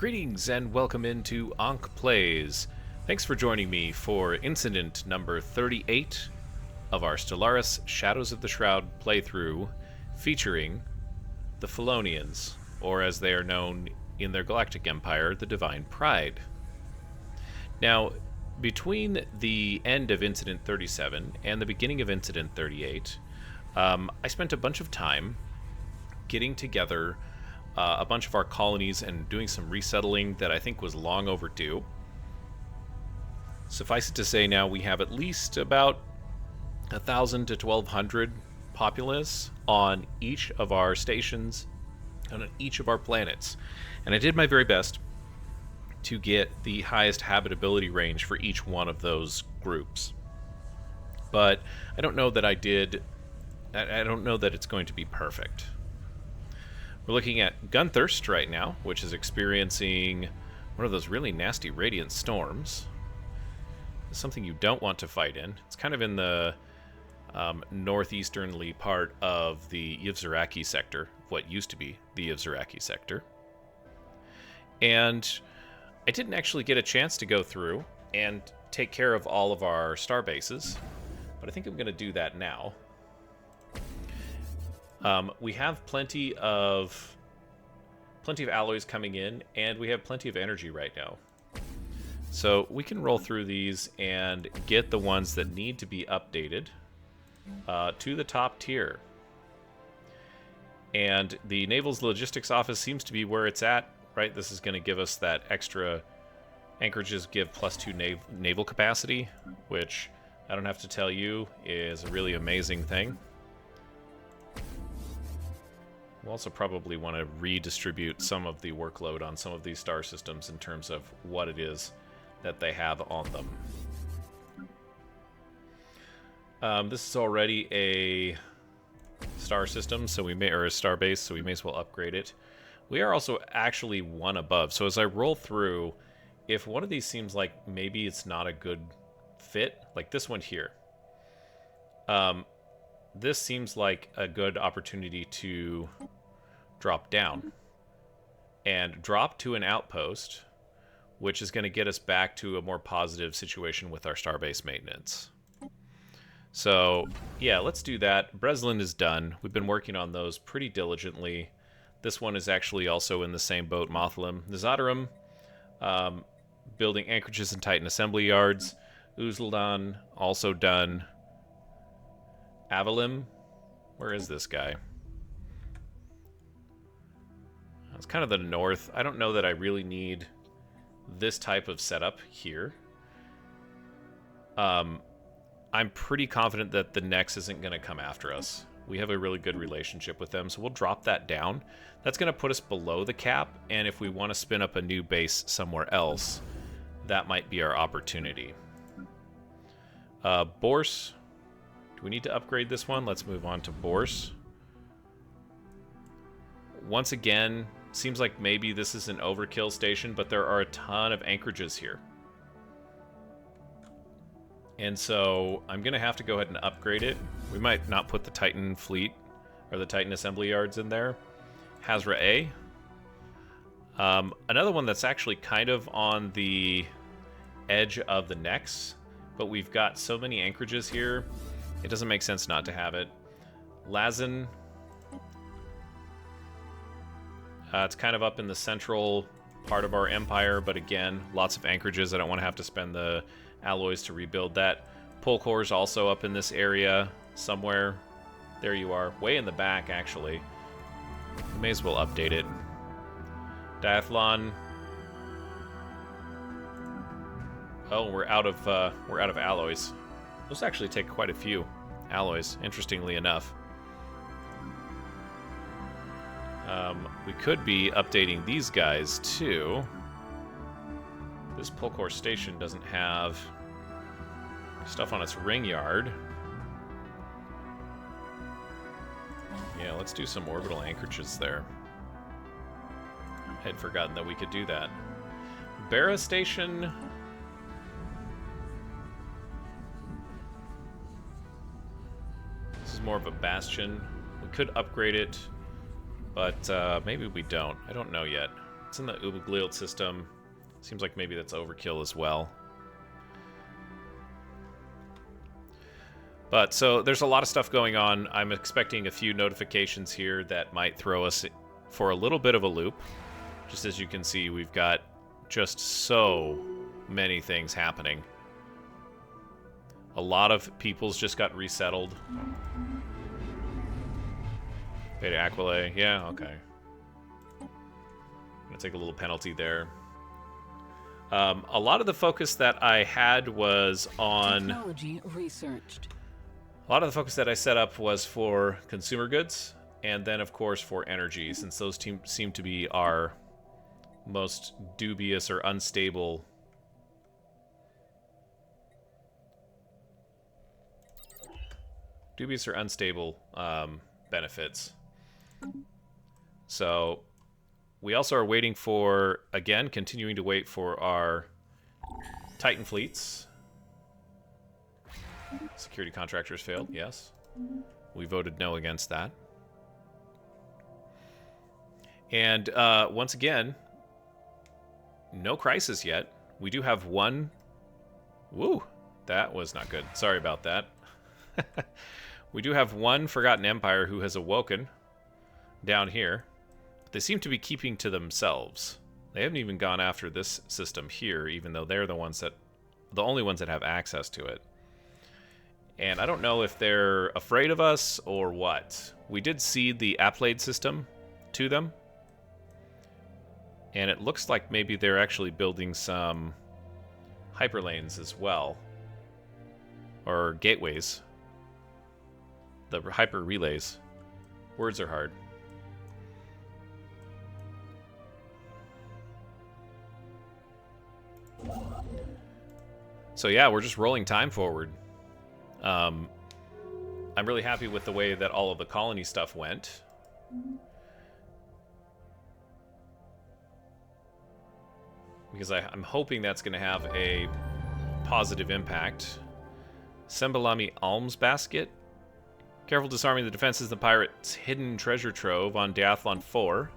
Greetings and welcome into Ankh Plays. Thanks for joining me for incident number 38 of our Stellaris Shadows of the Shroud playthrough featuring the Felonians, or as they are known in their galactic empire, the Divine Pryde. Now, between the end of Incident 37 and the beginning of Incident 38, I spent a bunch of time getting together a bunch of our colonies and doing some resettling that I think was long overdue. Suffice it to say, now we have at least about 1,000 to 1,200 populace on each of our stations and on each of our planets. And I did my very best to get the highest habitability range for each one of those groups. But I don't know that I don't know that it's going to be perfect. We're looking at Gunthirst right now, which is experiencing one of those really nasty radiant storms. It's something you don't want to fight in. It's kind of in the northeasternly part of the Zoraki sector, what used to be the Zoraki sector. And I didn't actually get a chance to go through and take care of all of our star bases, but I think I'm going to do that now. We have plenty of alloys coming in, and we have plenty of energy right now. So we can roll through these and get the ones that need to be updated to the top tier. And the Naval's Logistics Office seems to be where it's at, right? This is going to give us that extra anchorages give +2 naval capacity, which I don't have to tell you is a really amazing thing. We'll also probably want to redistribute some of the workload on some of these star systems in terms of what it is that they have on them. This is already a star system, so or a star base, so we may as well upgrade it. We are also actually one above, so as I roll through, if one of these seems like maybe it's not a good fit, like this one here, this seems like a good opportunity to drop down and drop to an outpost, which is going to get us back to a more positive situation with our starbase maintenance. So yeah, let's do that. Breslin is done. We've been working on those pretty diligently. This one is actually also in the same boat, Mothalim. Nazadarim, building anchorages and Titan assembly yards. Uzuldan, also done. Avalim, where is this guy? It's kind of the north. I don't know that I really need this type of setup here. I'm pretty confident that the Nex isn't going to come after us. We have a really good relationship with them, so we'll drop that down. That's going to put us below the cap, and if we want to spin up a new base somewhere else, that might be our opportunity. Borse. We need to upgrade this one. Let's move on to Borse. Once again, seems like maybe this is an overkill station, but there are a ton of anchorages here. And so I'm going to have to go ahead and upgrade it. We might not put the Titan fleet or the Titan assembly yards in there. Hazra A. Another one that's actually kind of on the edge of the Nex, but we've got so many anchorages here, it doesn't make sense not to have it. Lazan. It's kind of up in the central part of our empire, but again, lots of anchorages. I don't want to have to spend the alloys to rebuild that. Polkor is also up in this area somewhere. There you are, way in the back, actually. May as well update it. Diathlon. Oh, we're out of alloys. Those actually take quite a few alloys, interestingly enough. We could be updating these guys, too. This Polkor station doesn't have stuff on its ring yard. Yeah, let's do some orbital anchorages there. I had forgotten that we could do that. Barra station. This is more of a bastion. We could upgrade it, but maybe we don't. I don't know yet. It's in the Uberglild system. Seems like maybe that's overkill as well. But so there's a lot of stuff going on. I'm expecting a few notifications here that might throw us for a little bit of a loop. Just as you can see, we've got just so many things happening. A lot of people's just got resettled. Beta Aquila, yeah, okay. I'm gonna take a little penalty there. A lot of the focus that I had was on... Technology researched. A lot of the focus that I set up was for consumer goods, and then, of course, for energy, since those seem to be our most dubious or unstable benefits. So we also are waiting for, again, continuing to wait for our Titan fleets. Security contractors failed, yes. We voted no against that. And once again, no crisis yet. We do have one... Woo! That was not good. Sorry about that. We do have one Forgotten Empire who has awoken down here. They seem to be keeping to themselves. They haven't even gone after this system here, even though they're the only ones that have access to it. And I don't know if they're afraid of us or what. We did cede the Applade system to them. And it looks like maybe they're actually building some hyperlanes as well. Or gateways. The hyper relays. Words are hard. So yeah, we're just rolling time forward. I'm really happy with the way that all of the colony stuff went. Because I'm hoping that's going to have a positive impact. Sembalami Alms Basket. Careful disarming the defenses of the pirates' hidden treasure trove on Diathlon 4.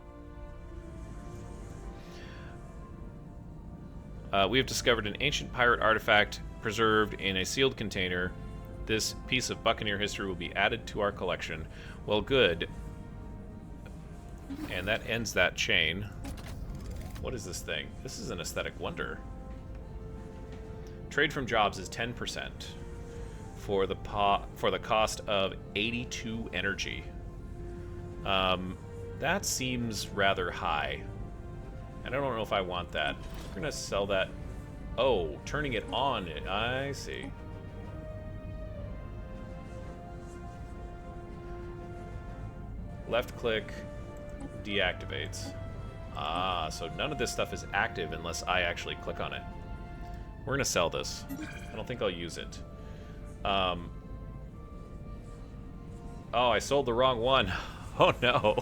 We have discovered an ancient pirate artifact preserved in a sealed container. This piece of Buccaneer history will be added to our collection. Well, good. And that ends that chain. What is this thing? This is an aesthetic wonder. Trade from jobs is 10% for the cost of 82 energy. That seems rather high. And I don't know if I want that. We're gonna sell that. Oh, turning it on. I see. Left click deactivates. Ah, so none of this stuff is active unless I actually click on it. We're gonna sell this. I don't think I'll use it. Oh, I sold the wrong one. Oh no.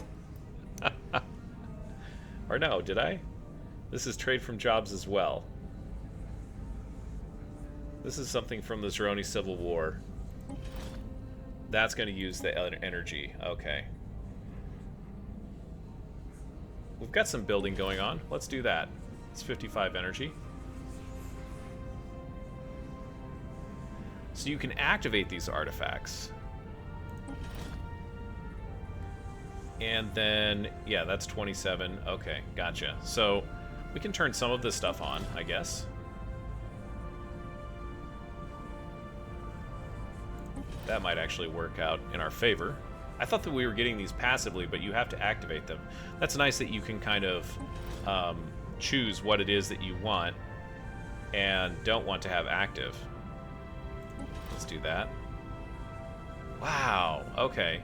Or no, did I? This is trade from jobs as well. This is something from the Zeroni Civil War. That's going to use the energy. Okay. We've got some building going on. Let's do that. It's 55 energy. So you can activate these artifacts. And then, yeah, that's 27. Okay, gotcha. So we can turn some of this stuff on, I guess. That might actually work out in our favor. I thought that we were getting these passively, but you have to activate them. That's nice that you can kind of choose what it is that you want and don't want to have active. Let's do that. Wow, okay.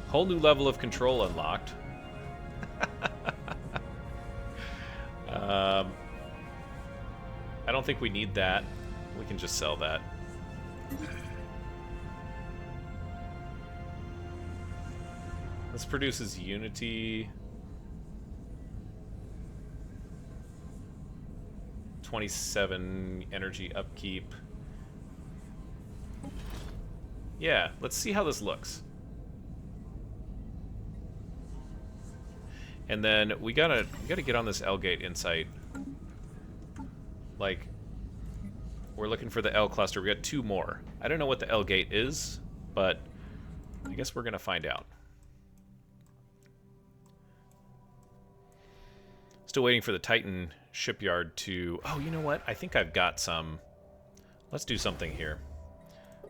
Whole new level of control unlocked. I don't think we need that. We can just sell that. This produces Unity. 27 energy upkeep. Yeah, let's see how this looks. And then we gotta get on this L gate insight. Like, we're looking for the L cluster. We got 2 more. I don't know what the L gate is, but I guess we're gonna find out. Still waiting for the Titan shipyard to... Oh, you know what? I think I've got some... Let's do something here.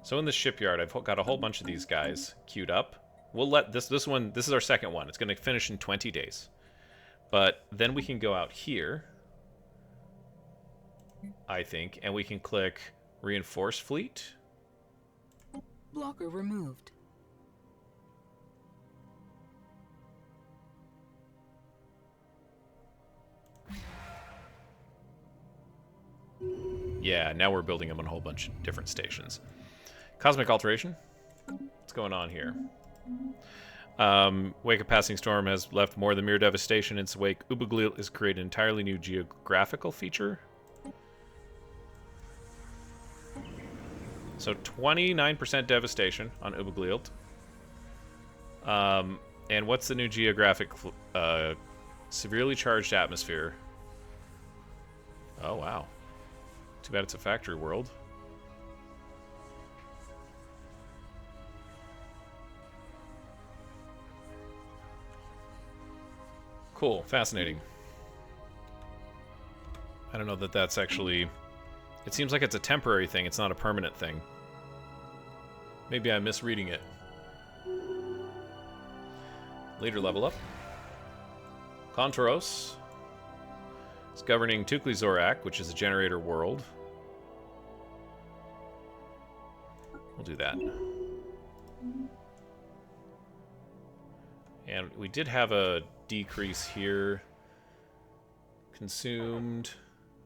So in the shipyard, I've got a whole bunch of these guys queued up. We'll let this one... This is our second one. It's going to finish in 20 days. But then we can go out here, I think, and we can click Reinforce Fleet. Blocker removed. Yeah, now we're building them on a whole bunch of different stations. Cosmic Alteration. What's going on here? Wake of Passing Storm has left more than mere devastation in its wake. Ubuglilt has created an entirely new geographical feature. So 29% devastation on Ubuglilt. And what's the new geographic... severely charged atmosphere. Oh, wow. Too bad it's a factory world. Cool. Fascinating. I don't know that that's actually... It seems like it's a temporary thing. It's not a permanent thing. Maybe I'm misreading it. Leader level up. Kontoros. It's governing Tukli Zorak, which is a generator world. We'll do that. And we did have a decrease here. Consumed.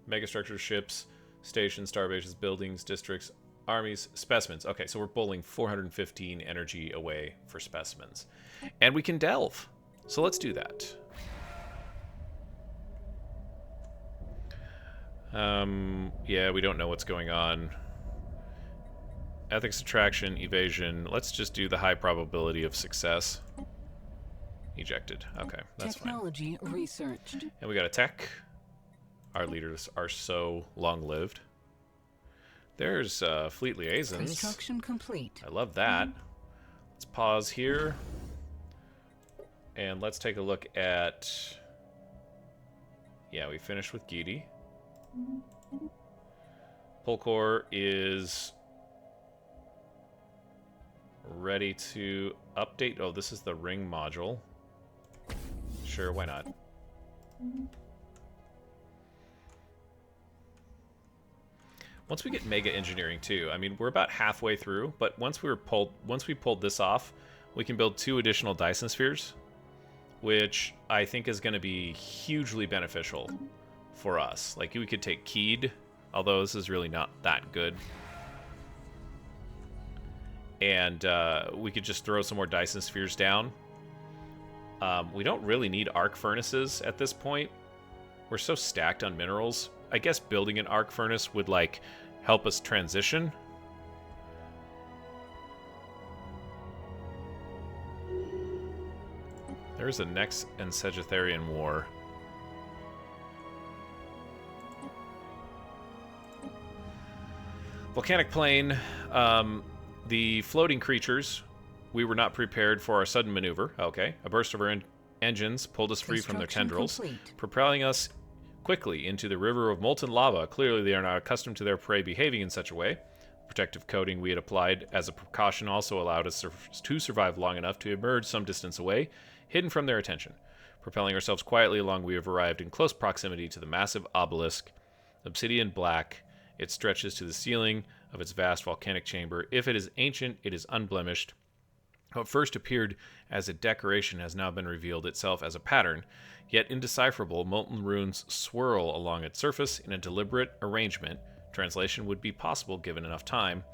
Megastructure ships, stations, starbases, buildings, districts, armies, specimens. Okay, so we're bowling 415 energy away for specimens. And we can delve. So let's do that. Yeah, we don't know what's going on. Ethics, attraction, evasion. Let's just do the high probability of success. Ejected. Okay, that's Technology fine. researched. And we got a tech. Our leaders are so long-lived. There's fleet liaisons. Construction complete. I love that. Let's pause here. And let's take a look at... Yeah, we finished with Gidi. Polkor is ready to update. Oh, this is the ring module. Sure, why not? Once we get mega engineering too, I mean, we're about halfway through, but once we pulled this off, we can build 2 additional Dyson spheres, which I think is going to be hugely beneficial for us. Like, we could take Keed, although this is really not that good. And we could just throw some more Dyson spheres down. We don't really need arc furnaces at this point. We're so stacked on minerals. I guess building an arc furnace would, like, help us transition. There's a Nex and Sagittarian War. Volcanic Plain. The floating creatures. We were not prepared for our sudden maneuver. Okay. A burst of our engines pulled us free from their tendrils, propelling us quickly into the river of molten lava. Clearly, they are not accustomed to their prey behaving in such a way. Protective coating we had applied as a precaution also allowed us to survive long enough to emerge some distance away, hidden from their attention. Propelling ourselves quietly along, we have arrived in close proximity to the massive obelisk, obsidian black. It stretches to the ceiling of its vast volcanic chamber. If it is ancient, it is unblemished. What first appeared as a decoration has now been revealed itself as a pattern, yet indecipherable. Molten runes swirl along its surface in a deliberate arrangement. Translation would be possible given enough time.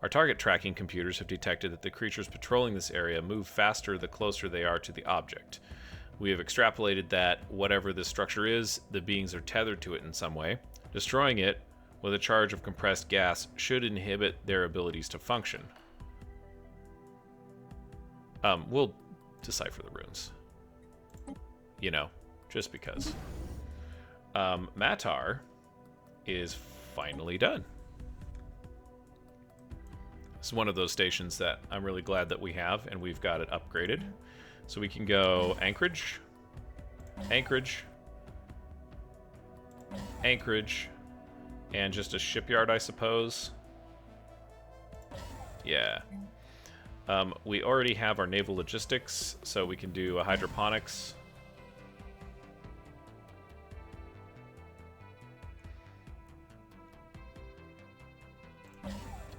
Our target tracking computers have detected that the creatures patrolling this area move faster the closer they are to the object. We have extrapolated that whatever this structure is, the beings are tethered to it in some way. Destroying it with a charge of compressed gas should inhibit their abilities to function. We'll decipher the runes. you know, just because. Matar is finally done. This is one of those stations that I'm really glad that we have, and we've got it upgraded. So we can go Anchorage, Anchorage, Anchorage, and just a shipyard, I suppose. Yeah. We already have our naval logistics, so we can do a hydroponics.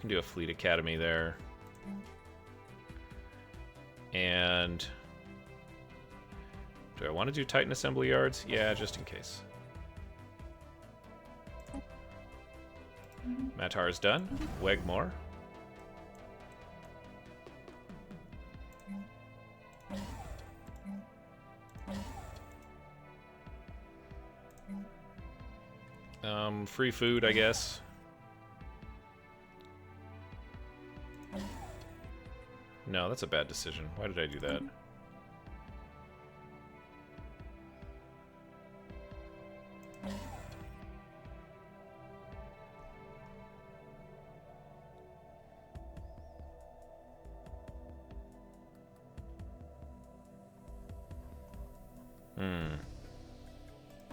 Can do a fleet academy there. And do I want to do Titan assembly yards? Yeah, just in case. Matar is done. Wegmore. Free food, I guess. No, that's a bad decision. Why did I do that?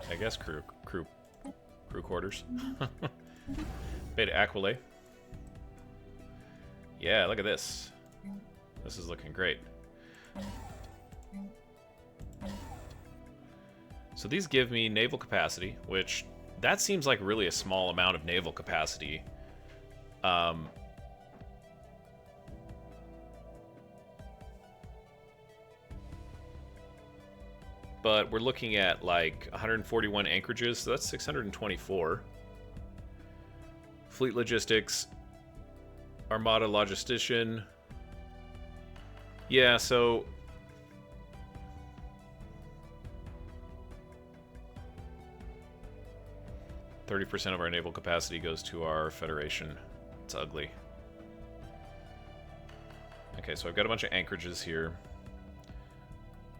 I guess crew quarters. Beta Aquile. Yeah, look at this. This is looking great. So these give me naval capacity, which that seems like really a small amount of naval capacity. But we're looking at like 141 anchorages, so that's 624. Fleet logistics, Armada logistician. Yeah, so 30% of our naval capacity goes to our Federation. It's ugly. Okay, so I've got a bunch of anchorages here.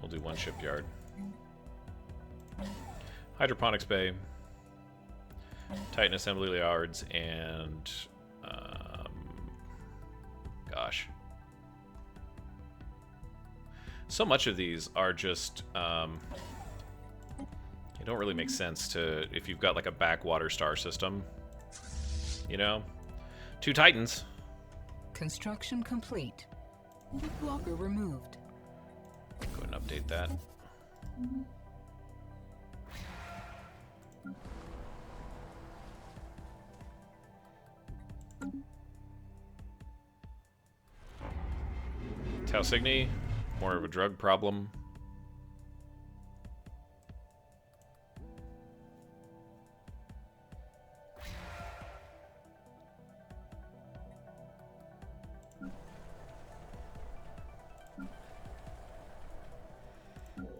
We'll do one shipyard. Hydroponics Bay, Titan assembly yards, and gosh, so much of these are just it don't really make sense to if you've got like a backwater star system, you know. 2 Titans. Construction complete. Blocker removed. Go ahead and update that. Tau Cygni, more of a drug problem.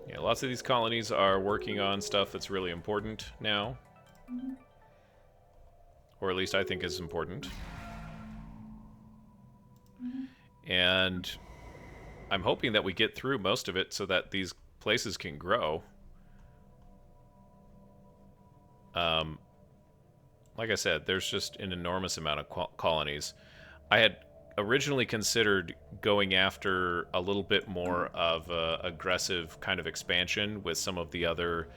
Yeah, lots of these colonies are working on stuff that's really important now. Or at least I think is important. And I'm hoping that we get through most of it so that these places can grow. Like I said, there's just an enormous amount of colonies. I had originally considered going after a little bit more of a aggressive kind of expansion with some of the other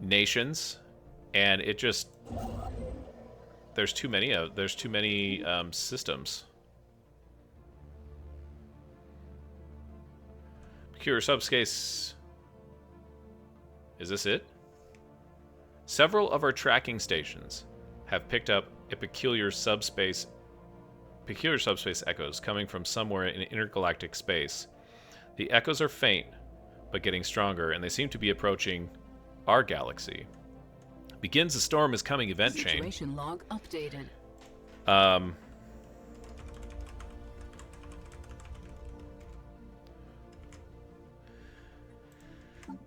nations, and it just there's too many systems. Secure subspace. Is this it? Several of our tracking stations have picked up a peculiar subspace echoes coming from somewhere in intergalactic space. The echoes are faint, but getting stronger, and they seem to be approaching our galaxy. Begins the storm is coming event chain. Situation log updated.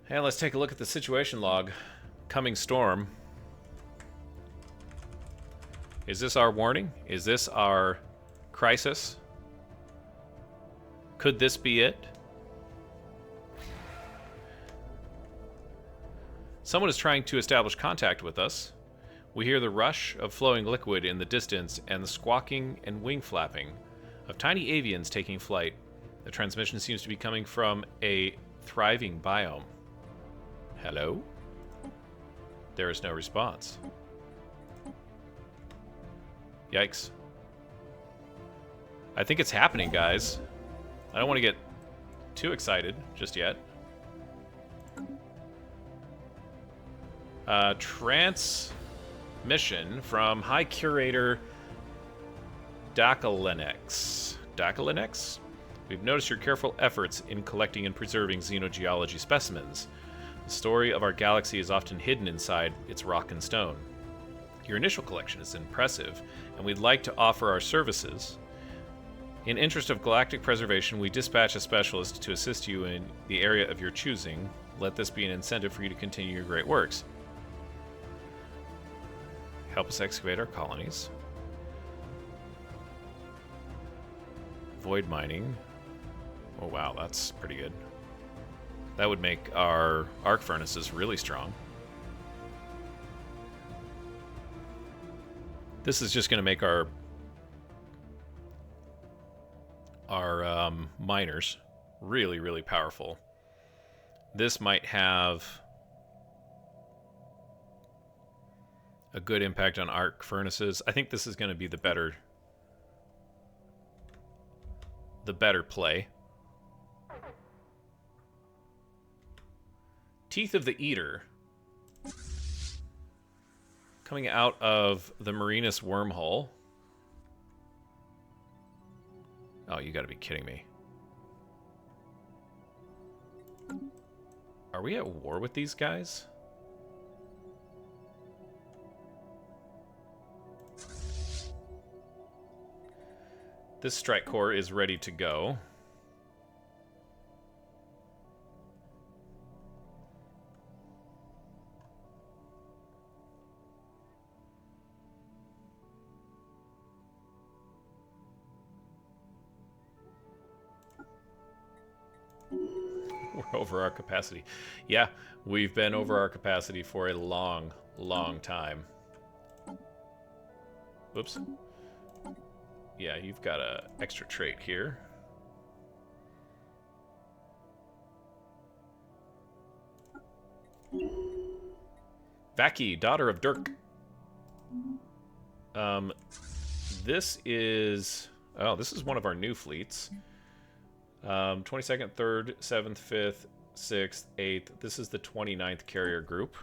Hey, let's take a look at the situation log. Coming storm. Is this our warning? Is this our crisis? Could this be it? Someone is trying to establish contact with us. We hear the rush of flowing liquid in the distance and the squawking and wing flapping of tiny avians taking flight. The transmission seems to be coming from a thriving biome. Hello? There is no response. Yikes. I think it's happening, guys. I don't want to get too excited just yet. Transmission from High Curator Dakalinex. Dakalinex? We've noticed your careful efforts in collecting and preserving xenogeology specimens. The story of our galaxy is often hidden inside its rock and stone. Your initial collection is impressive, and we'd like to offer our services. In interest of galactic preservation, we dispatch a specialist to assist you in the area of your choosing. Let this be an incentive for you to continue your great works. Help us excavate our colonies. Void mining. Oh wow, that's pretty good. That would make our arc furnaces really strong. This is just going to make our miners really, really powerful. This might have a good impact on arc furnaces. I think this is going to be the better play. Teeth of the Eater. Coming out of the Marinus wormhole. Oh, you gotta be kidding me. Are we at war with these guys? This strike core is ready to go. We're over our capacity. Yeah, we've been over our capacity for a long, long time. Whoops. Yeah, you've got an extra trait here. Vaki, daughter of Dirk. This is... Oh, this is one of our new fleets. 22nd, 3rd, 7th, 5th, 6th, 8th. This is the 29th carrier group.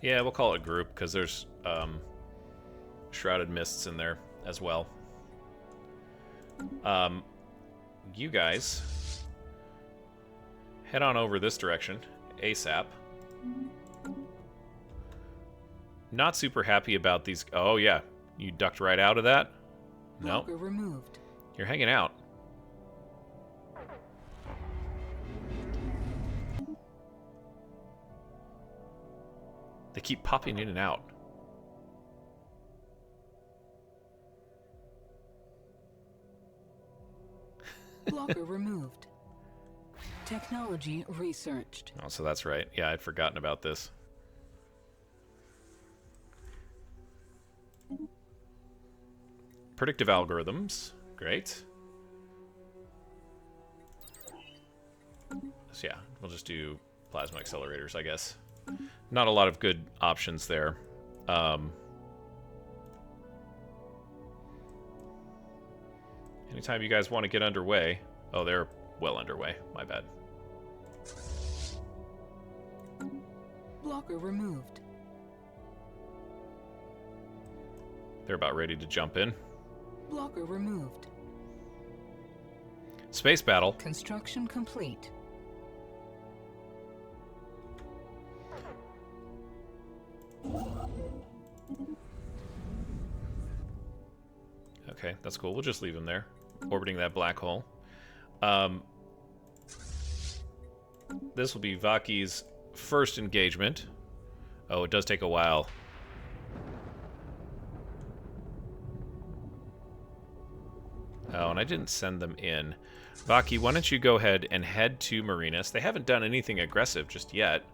Yeah, we'll call it a group because there's shrouded mists in there as well. You guys head on over this direction ASAP. Not super happy about these. Oh yeah, you ducked right out of that. No, Blocker removed. You're hanging out. They keep popping in and out. Blocker removed. Technology researched. Oh, so that's right. Yeah, I'd forgotten about this. Predictive algorithms. Great. So yeah, we'll just do plasma accelerators, I guess. Not a lot of good options there. Anytime you guys want to get underway... Oh, they're well underway. My bad. Blocker removed. They're about ready to jump in. Blocker removed. Space battle. Construction complete. Okay, that's cool. We'll just leave him there, orbiting that black hole. This will be Vaki's first engagement. Oh, it does take a while. Oh, and I didn't send them in. Vaki, why don't you go ahead and head to Marinus? They haven't done anything aggressive just yet.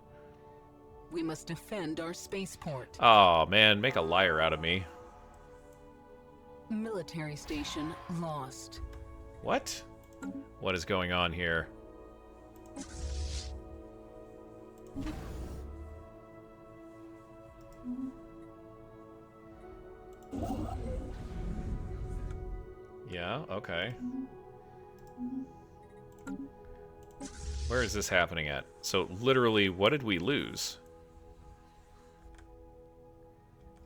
We must defend our spaceport. Oh, man, make a liar out of me. Military station lost. What? What is going on here? Yeah, okay. Where is this happening at? So, literally, what did we lose?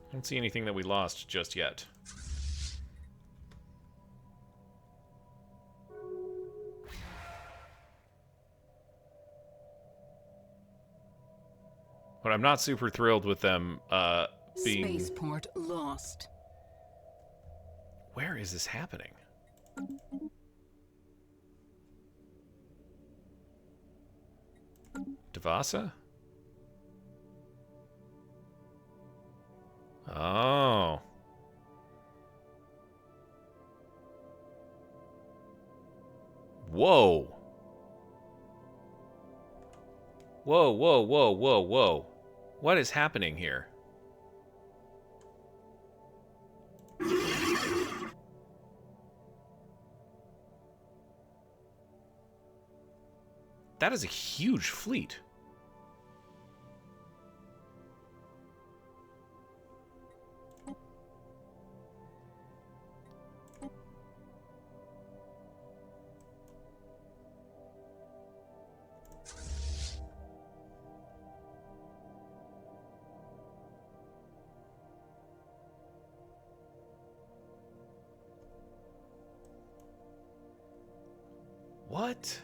I don't see anything that we lost just yet. But I'm not super thrilled with them being... Spaceport lost. Where is this happening? Devasa? Oh. Whoa. Whoa, whoa, whoa, whoa, whoa. What is happening here? That is a huge fleet. What?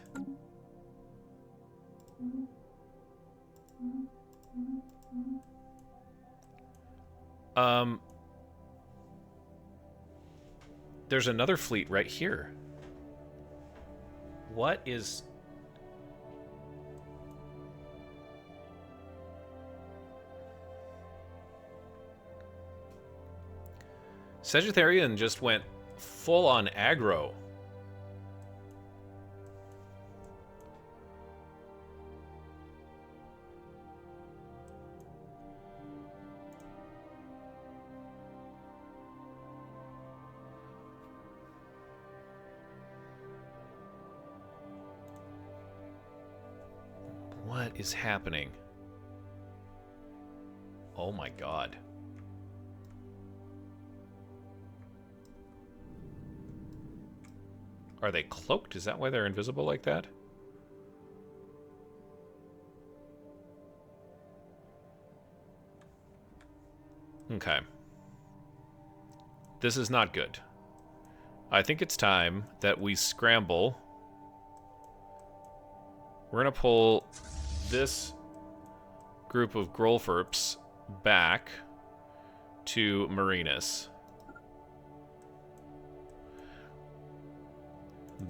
There's another fleet right here. What is... Sagittarian just went full on aggro. What is happening? Oh my god. Are they cloaked? Is that why they're invisible like that? Okay. This is not good. I think it's time that we scramble. We're going to pull this group of Grolferps back to Marinus.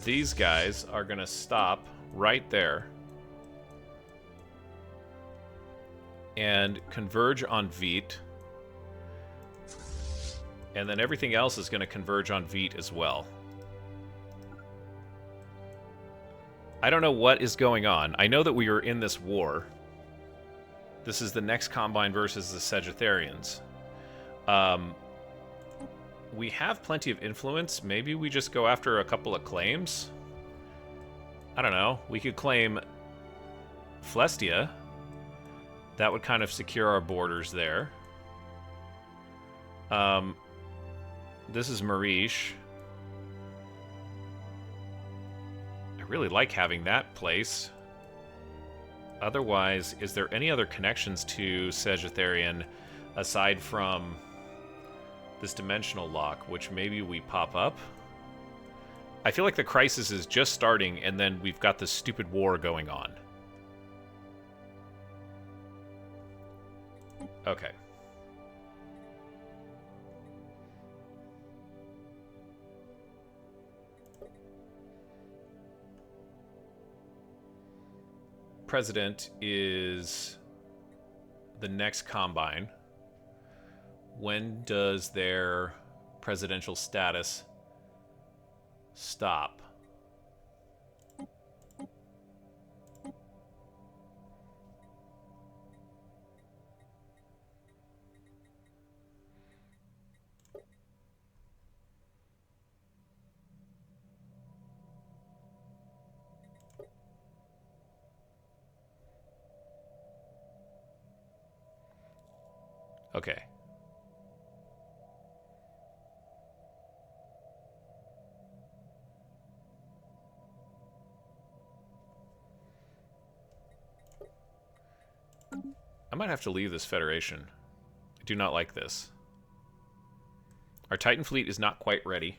These guys are going to stop right there and converge on Veet. And then everything else is going to converge on Veet as well. I don't know what is going on. I know that we are in this war. This is the next Combine versus the Sagittarians. We have plenty of influence. Maybe we just go after a couple of claims? I don't know. We could claim Flestia. That would kind of secure our borders there. This is Marish. I really like having that place. Otherwise, is there any other connections to Sagittarian aside from this dimensional lock, which maybe we pop up? I feel like the crisis is just starting, and then we've got this stupid war going on. Okay. President is the next Combine. When does their presidential status Stop. Okay. I might have to leave this Federation. I do not like this. Our Titan fleet is not quite ready.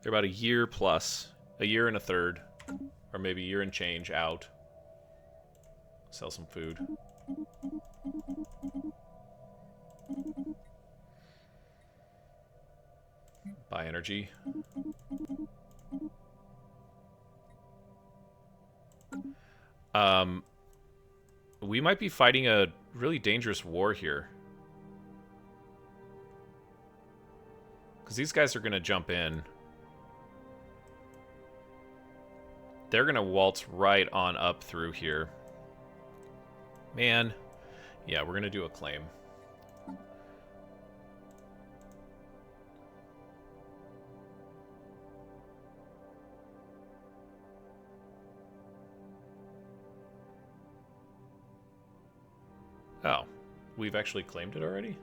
They're about a year plus. A year and a third. Or maybe a year and change out. Sell some food. Buy energy. We might be fighting a really dangerous war here. Because these guys are going to jump in. They're going to waltz right on up through here. Man. Yeah, we're going to do a claim. Oh, we've actually claimed it already?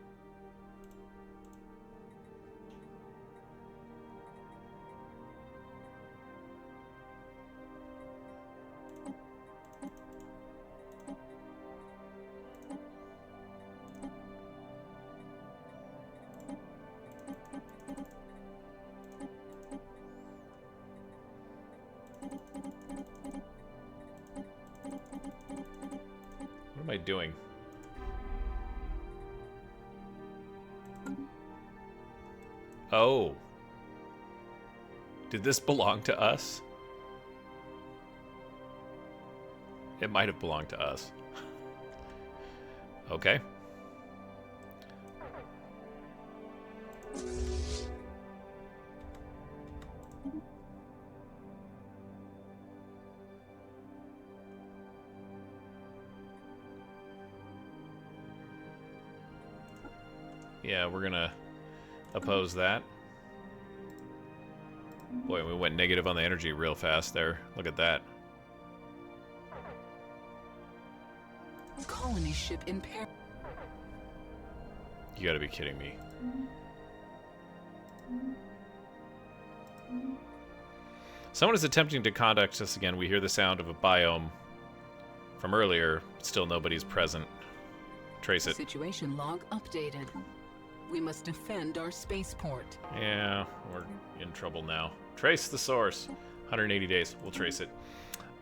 What am I doing? Oh. Did this belong to us? It might have belonged to us. Okay. Yeah, we're gonna oppose that. Boy, we went negative on the energy real fast there. Look at that. Colony ship in peril. You gotta be kidding me. Someone is attempting to contact us again. We hear the sound of a biome from earlier. Still nobody's present. Trace it. Situation log updated. We must defend our spaceport. Yeah, we're in trouble now. Trace the source. 180 days. We'll trace it.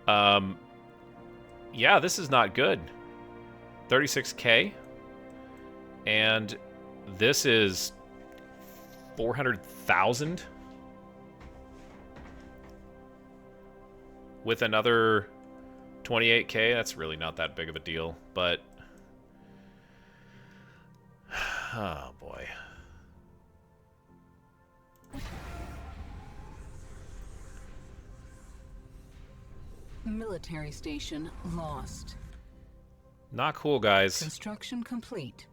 Yeah, this is not good. 36K. And this is 400,000. With another 28K. That's really not that big of a deal. But... oh, boy. Military station lost. Not cool, guys. Construction complete.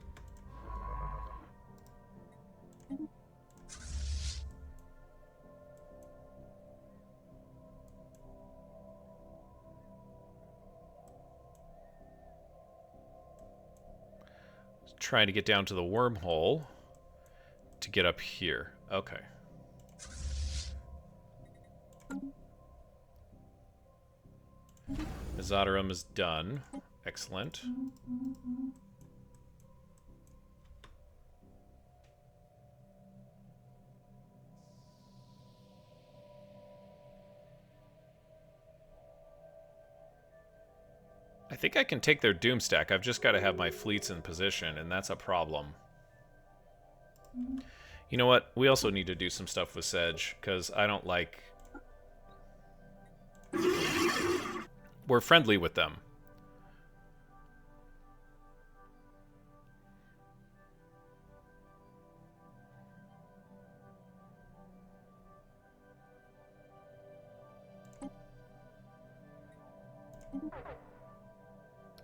Trying to get down to the wormhole to get up here. Okay. Zadarum is done. Excellent. I think I can take their doom stack. I've just got to have my fleets in position, and that's a problem. You know what? We also need to do some stuff with Sedge, because I don't like... We're friendly with them.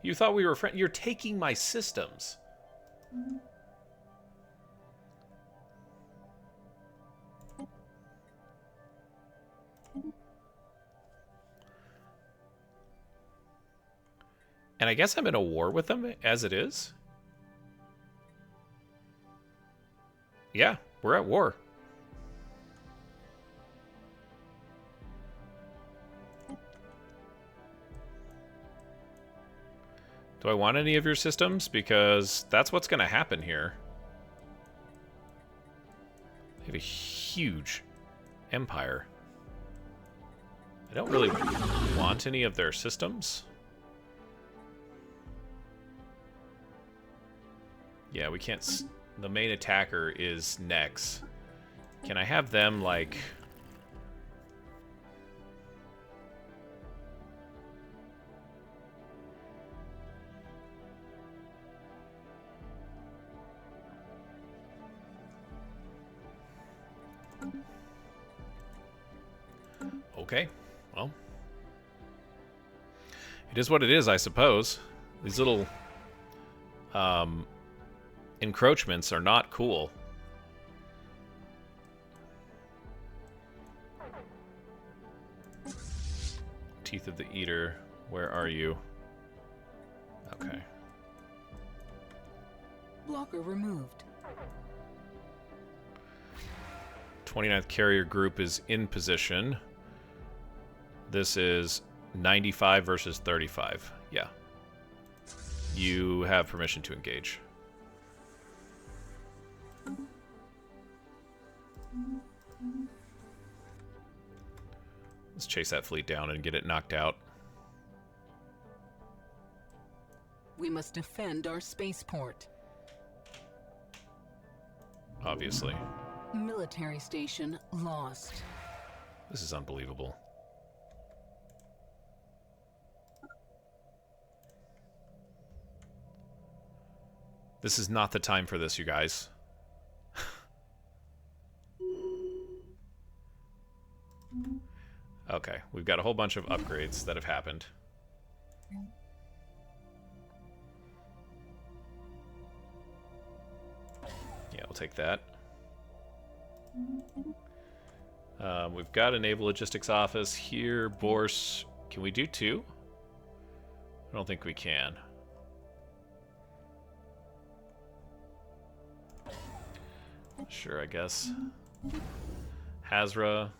You thought we were friends? You're taking my systems. And I guess I'm in a war with them as it is. Yeah, we're at war. Do I want any of your systems? Because that's what's going to happen here. They have a huge empire. I don't really want any of their systems. Yeah, we can't... The main attacker is Nex. Can I have them, like... Okay, well... It is what it is, I suppose. These little... encroachments are not cool. Teeth of the Eater, where are you? Okay. Blocker removed. 29th Carrier Group is in position. This is 95 versus 35. Yeah. You have permission to engage. Let's chase that fleet down and get it knocked out. We must defend our spaceport. Obviously. Military station lost. This is unbelievable. This is not the time for this, you guys. Okay, we've got a whole bunch of upgrades that have happened. Yeah, we'll take that. We've got a naval logistics office here. Bors, can we do 2? I don't think we can. Sure, I guess. Hazra.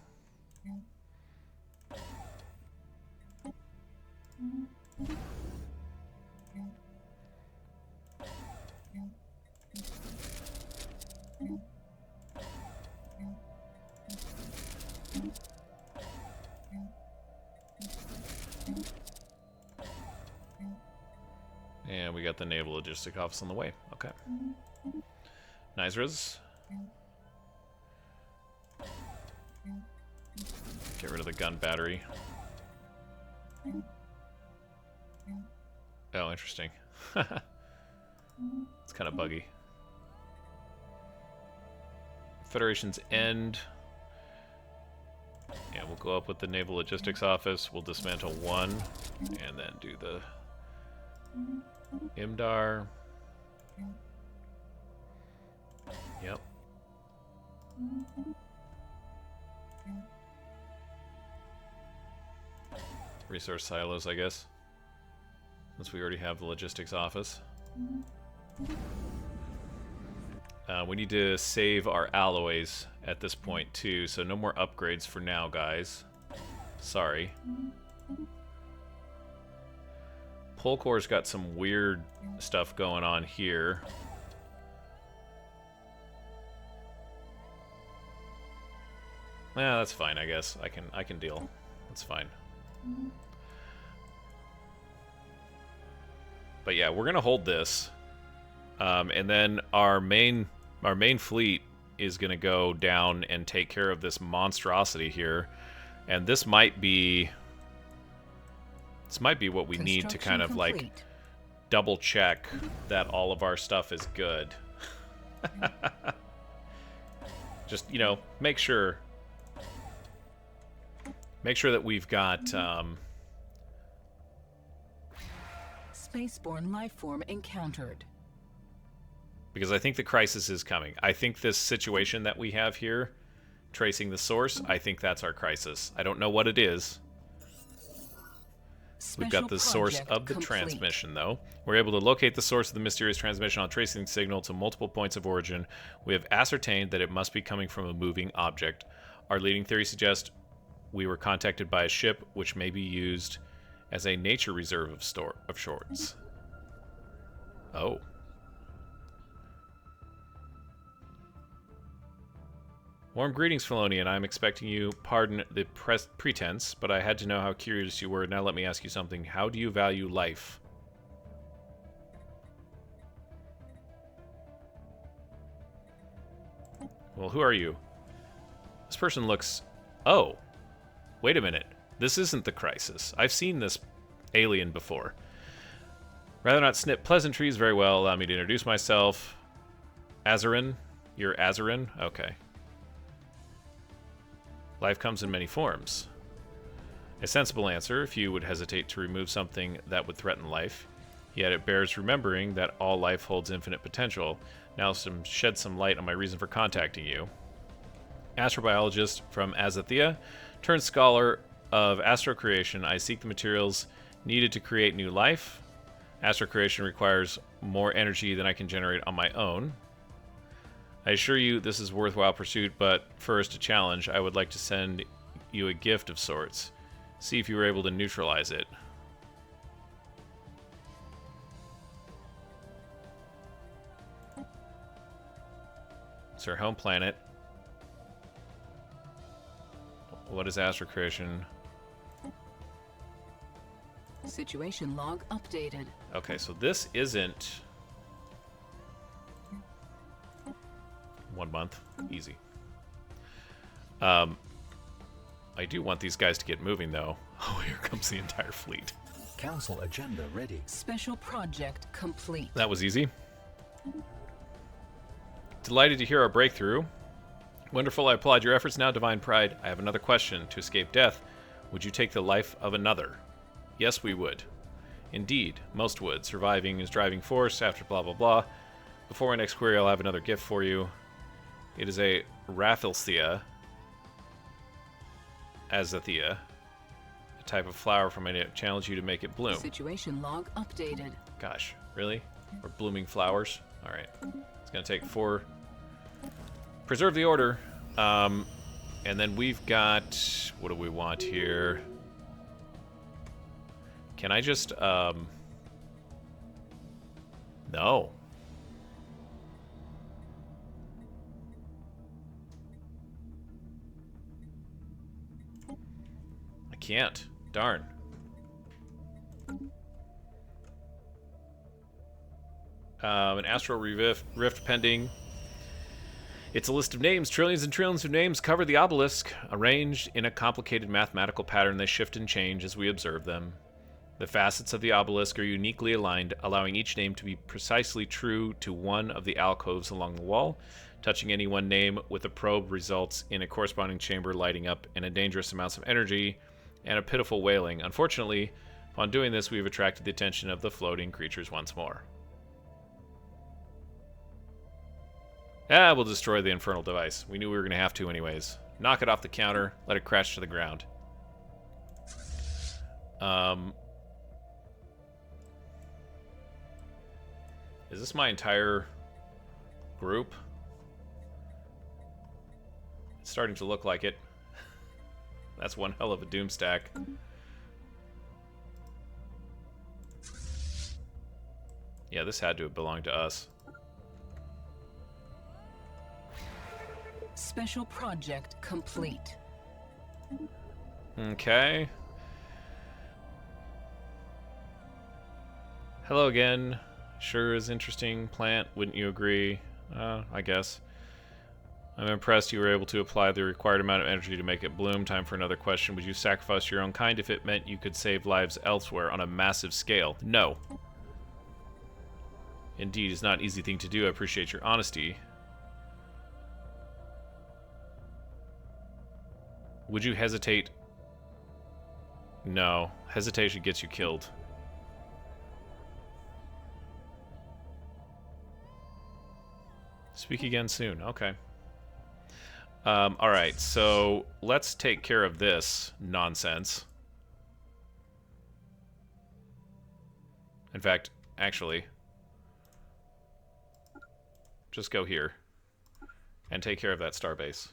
And we got the naval logistic office on the way. Okay. Nizras. Get rid of the gun battery. Oh, interesting. It's kind of buggy. Federation's end. Yeah, we'll go up with the naval logistics office. We'll dismantle 1 and then do the Imdar. Yep. Resource silos, I guess. Since we already have the logistics office. We need to save our alloys at this point too, so no more upgrades for now, guys. Sorry. Polkor's got some weird stuff going on here. Yeah, that's fine, I guess. I can deal. That's fine. But yeah, we're gonna hold this, and then our main fleet is gonna go down and take care of this monstrosity here, and this might be what we need to kind of like double check that all of our stuff is good. Just, you know, make sure that we've got Spaceborne life form encountered. Because I think the crisis is coming. I think this situation that we have here, tracing the source, I think that's our crisis. I don't know what it is. We've got the source of the transmission, though. We're able to locate the source of the mysterious transmission on tracing the signal to multiple points of origin. We have ascertained that it must be coming from a moving object. Our leading theory suggests we were contacted by a ship which may be used as a nature reserve of sorts. Oh. Warm greetings, Felonian. I'm expecting you. Pardon the pretense, but I had to know how curious you were. Now let me ask you something. How do you value life? Well, who are you? This person looks... Oh. Wait a minute. This isn't the crisis. I've seen this alien before. Rather not snip pleasantries. Very well. Allow me to introduce myself. Azarin? You're Azarin? Okay. Life comes in many forms. A sensible answer, if you would hesitate to remove something that would threaten life. Yet it bears remembering that all life holds infinite potential. Now shed some light on my reason for contacting you. Astrobiologist from Azathia, turned scholar of astrocreation. I seek the materials needed to create new life. Astrocreation requires more energy than I can generate on my own. I assure you this is a worthwhile pursuit, but first, a challenge. I would like to send you a gift of sorts. See if you were able to neutralize it. It's our home planet. What is astrocreation? Situation log updated. Okay, so this isn't... 1 month. Easy. I do want these guys to get moving, though. Oh, here comes the entire fleet. Council agenda ready. Special project complete. That was easy. Delighted to hear our breakthrough. Wonderful, I applaud your efforts. Now, Divine Pryde, I have another question. To escape death, would you take the life of another? Yes, we would. Indeed, most would. Surviving is driving force after blah blah blah. Before my next query, I'll have another gift for you. It is a Rafflesia Azathia, a type of flower from a challenge you to make it bloom. Situation log updated. Gosh, really? We're blooming flowers? Alright. It's going to take 4. Preserve the order. And then we've got... What do we want here? Can I just... No. Can't. Darn. An astral rift pending. It's a list of names. Trillions and trillions of names cover the obelisk. Arranged in a complicated mathematical pattern, they shift and change as we observe them. The facets of the obelisk are uniquely aligned, allowing each name to be precisely true to one of the alcoves along the wall. Touching any one name with a probe results in a corresponding chamber lighting up and a dangerous amounts of energy and a pitiful wailing. Unfortunately, upon doing this, we have attracted the attention of the floating creatures once more. We'll destroy the infernal device. We knew we were going to have to anyways. Knock it off the counter, let it crash to the ground. Is this my entire group? It's starting to look like it. That's one hell of a doom stack. Yeah, this had to have belonged to us. Special project complete. Okay. Hello again. Sure is interesting plant, wouldn't you agree? I guess. I'm impressed you were able to apply the required amount of energy to make it bloom. Time for another question. Would you sacrifice your own kind if it meant you could save lives elsewhere on a massive scale? No. Indeed, it's not an easy thing to do. I appreciate your honesty. Would you hesitate? No. Hesitation gets you killed. Speak again soon. Okay. All right, so let's take care of this nonsense. In fact, actually, just go here and take care of that starbase.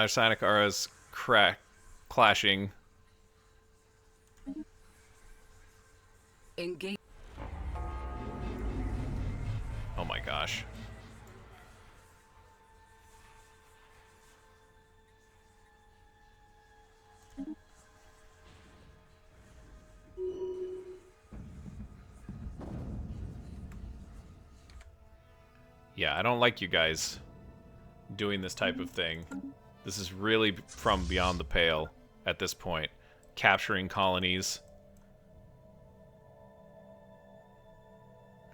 Sonic Ara's clashing. Engage. Oh my gosh. Yeah, I don't like you guys doing this type of thing. This is really from beyond the pale at this point. Capturing colonies.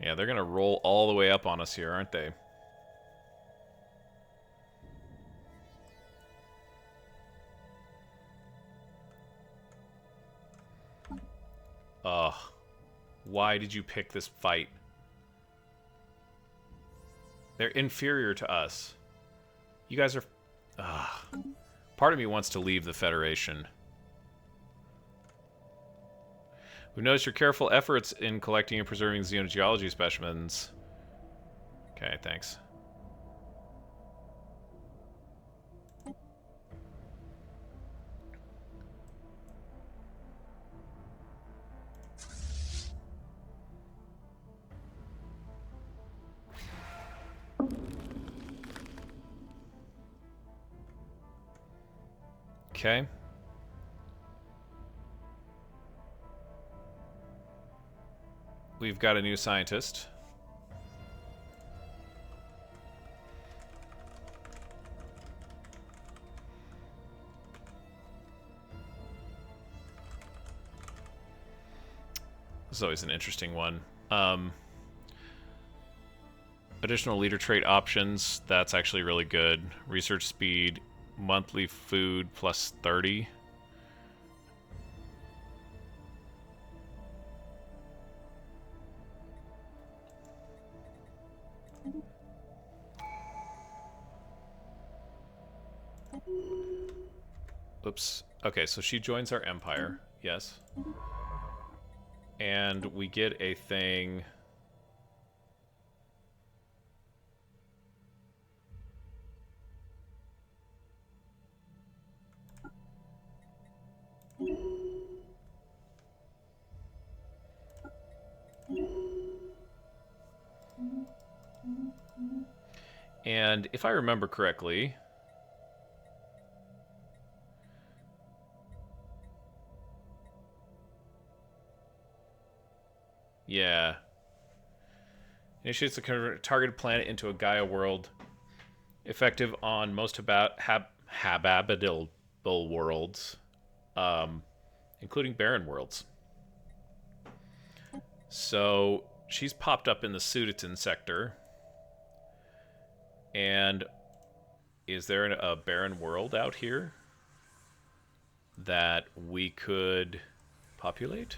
Yeah, they're gonna roll all the way up on us here, aren't they? Ugh. Why did you pick this fight? They're inferior to us. You guys are... Ugh. Part of me wants to leave the Federation. We've noticed your careful efforts in collecting and preserving xenogeology specimens. Okay, thanks. Okay. We've got a new scientist. This is always an interesting one. Additional leader trait options. That's actually really good. Research speed, monthly food plus 30. Oops. Okay, so she joins our empire. Yes. And we get a thing. And if I remember correctly, yeah, initiates the targeted planet into a Gaia world, effective on most habitable worlds, including barren worlds. So she's popped up in the Sudeton sector. And is there a barren world out here that we could populate?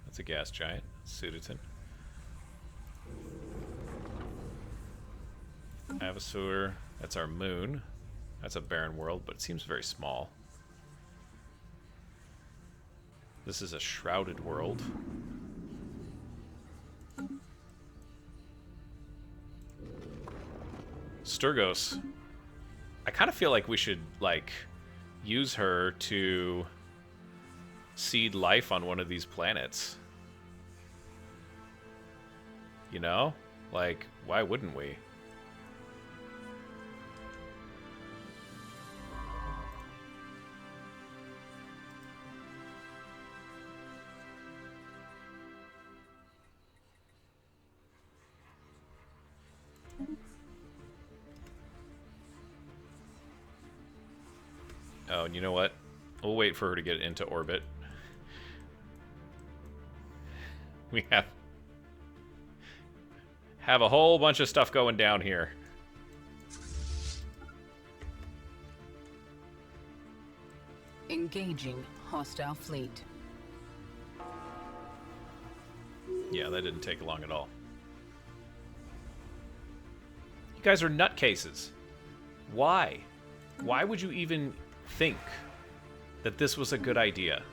That's a gas giant, Sudeton. Avasur, that's our moon. That's a barren world, but it seems very small. This is a shrouded world. Sturgos. I kind of feel like we should, like, use her to seed life on one of these planets. You know? Like, why wouldn't we? Oh, and you know what? We'll wait for her to get into orbit. We have a whole bunch of stuff going down here. Engaging hostile fleet. Yeah, that didn't take long at all. You guys are nutcases. Why? Why would you even think that this was a good idea?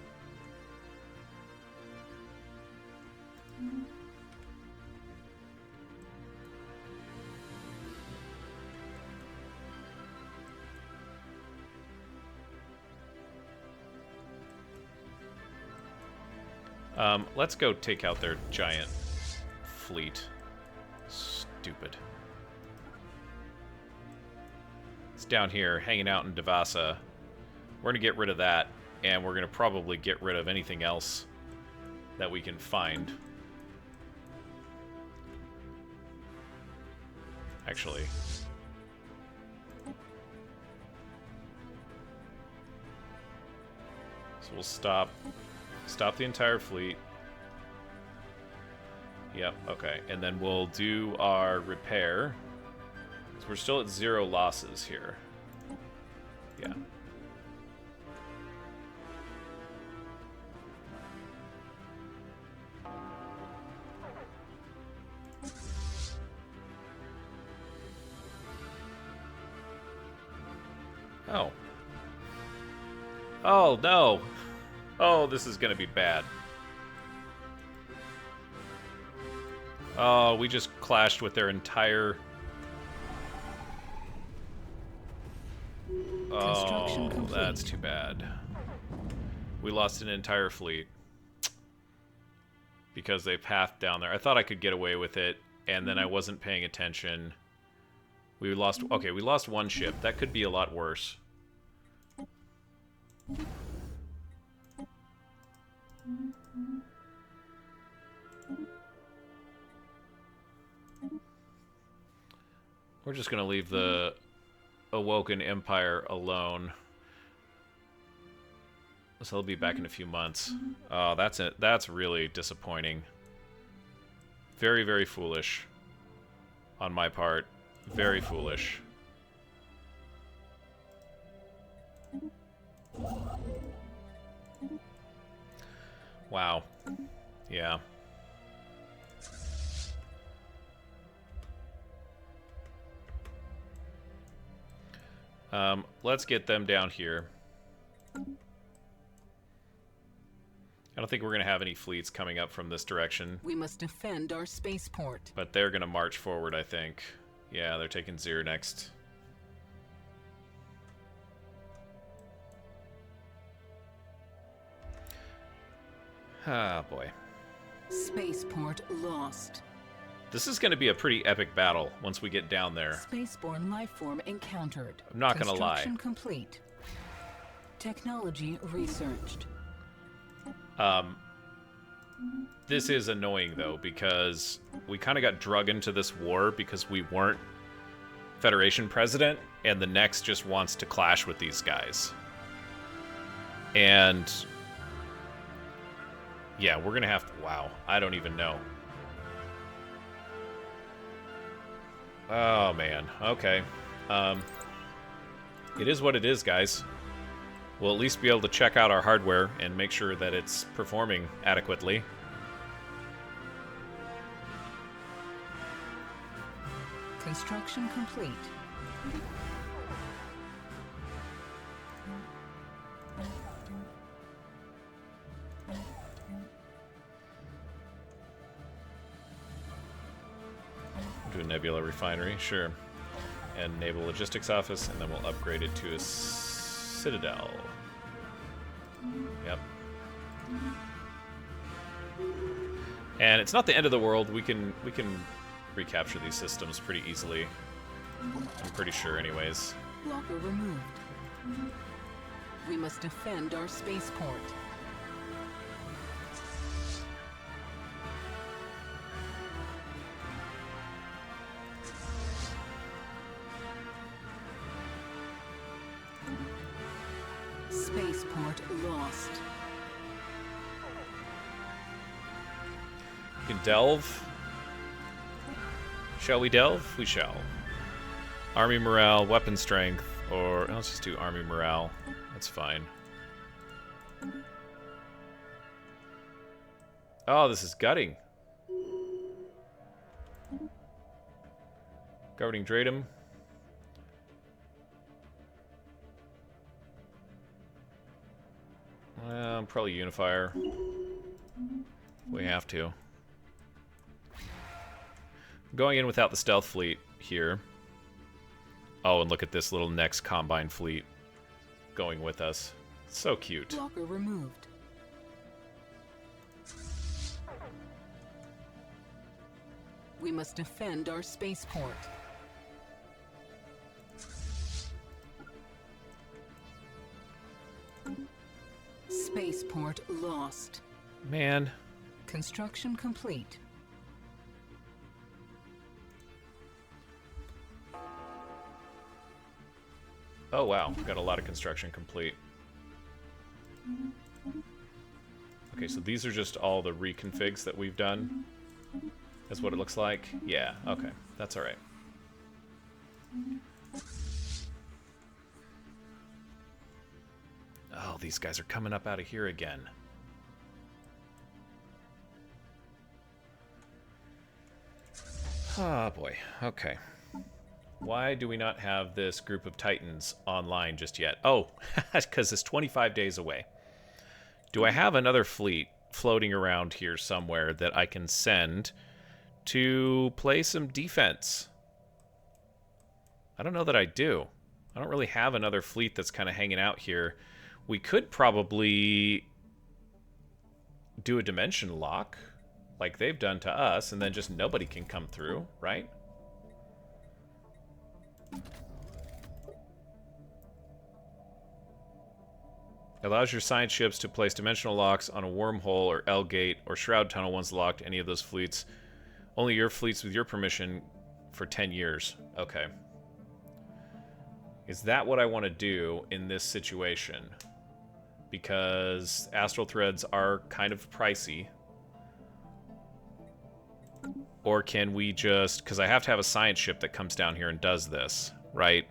Let's go take out their giant fleet. Stupid. It's down here, hanging out in Devasa. We're gonna get rid of that, and we're gonna probably get rid of anything else that we can find. Actually. So we'll stop the entire fleet. Yep, okay. And then we'll do our repair. So we're still at 0 losses here. Yeah. Oh. Oh, no. Oh, this is going to be bad. Oh, we just clashed with their entire... Oh, that's too bad. We lost an entire fleet. Because they pathed down there. I thought I could get away with it, and then I wasn't paying attention. We lost... Okay, we lost one ship. That could be a lot worse. We're just going to leave the Awoken Empire alone. So they'll be back in a few months. Oh, that's it. That's really disappointing. Very, very foolish on my part. Very foolish. Wow. Yeah. Let's get them down here. I don't think we're going to have any fleets coming up from this direction. We must defend our spaceport. But they're going to march forward, I think. Yeah, they're taking Zir next. Ah, boy. Spaceport lost. This is going to be a pretty epic battle once we get down there. Spaceborne lifeform encountered. I'm not going to lie. Construction complete. Technology researched. This is annoying, though, because we kind of got drug into this war because we weren't Federation president, and the next just wants to clash with these guys. And... yeah, we're going to have to... wow, I don't even know. Oh, man. Okay. It is what it is, guys. We'll at least be able to check out our hardware and make sure that it's performing adequately. Construction complete. Do a Nebula refinery, sure. And Naval Logistics Office, and then we'll upgrade it to a Citadel. Yep. And it's not the end of the world. We can recapture these systems pretty easily. I'm pretty sure, anyways. Blocker removed. We must defend our spaceport. Spaceport lost. You can delve. Shall we delve? We shall. Army morale, weapon strength, or let's just do army morale. That's fine. Oh, this is gutting. Governing Dratum. Probably Unifier. We have to. Going in without the stealth fleet here. Oh, and look at this little next Combine fleet going with us. So cute. Blocker removed. We must defend our spaceport. Spaceport lost. Man. Construction complete. Oh wow, got a lot of construction complete. Okay, so these are just all the reconfigs that we've done. That's what it looks like. Yeah, okay, that's all right. Oh, these guys are coming up out of here again. Oh boy, okay. Why do we not have this group of Titans online just yet? Oh, because it's 25 days away. Do I have another fleet floating around here somewhere that I can send to play some defense? I don't know that I do. I don't really have another fleet that's kind of hanging out here. We could probably do a dimension lock like they've done to us, and then just nobody can come through, right? Allows your science ships to place dimensional locks on a wormhole or L gate or Shroud tunnel once locked. Any of those fleets. Only your fleets with your permission for 10 years. Okay. Is that what I want to do in this situation? Because astral threads are kind of pricey. Or can we just... Because I have to have a science ship that comes down here and does this, right?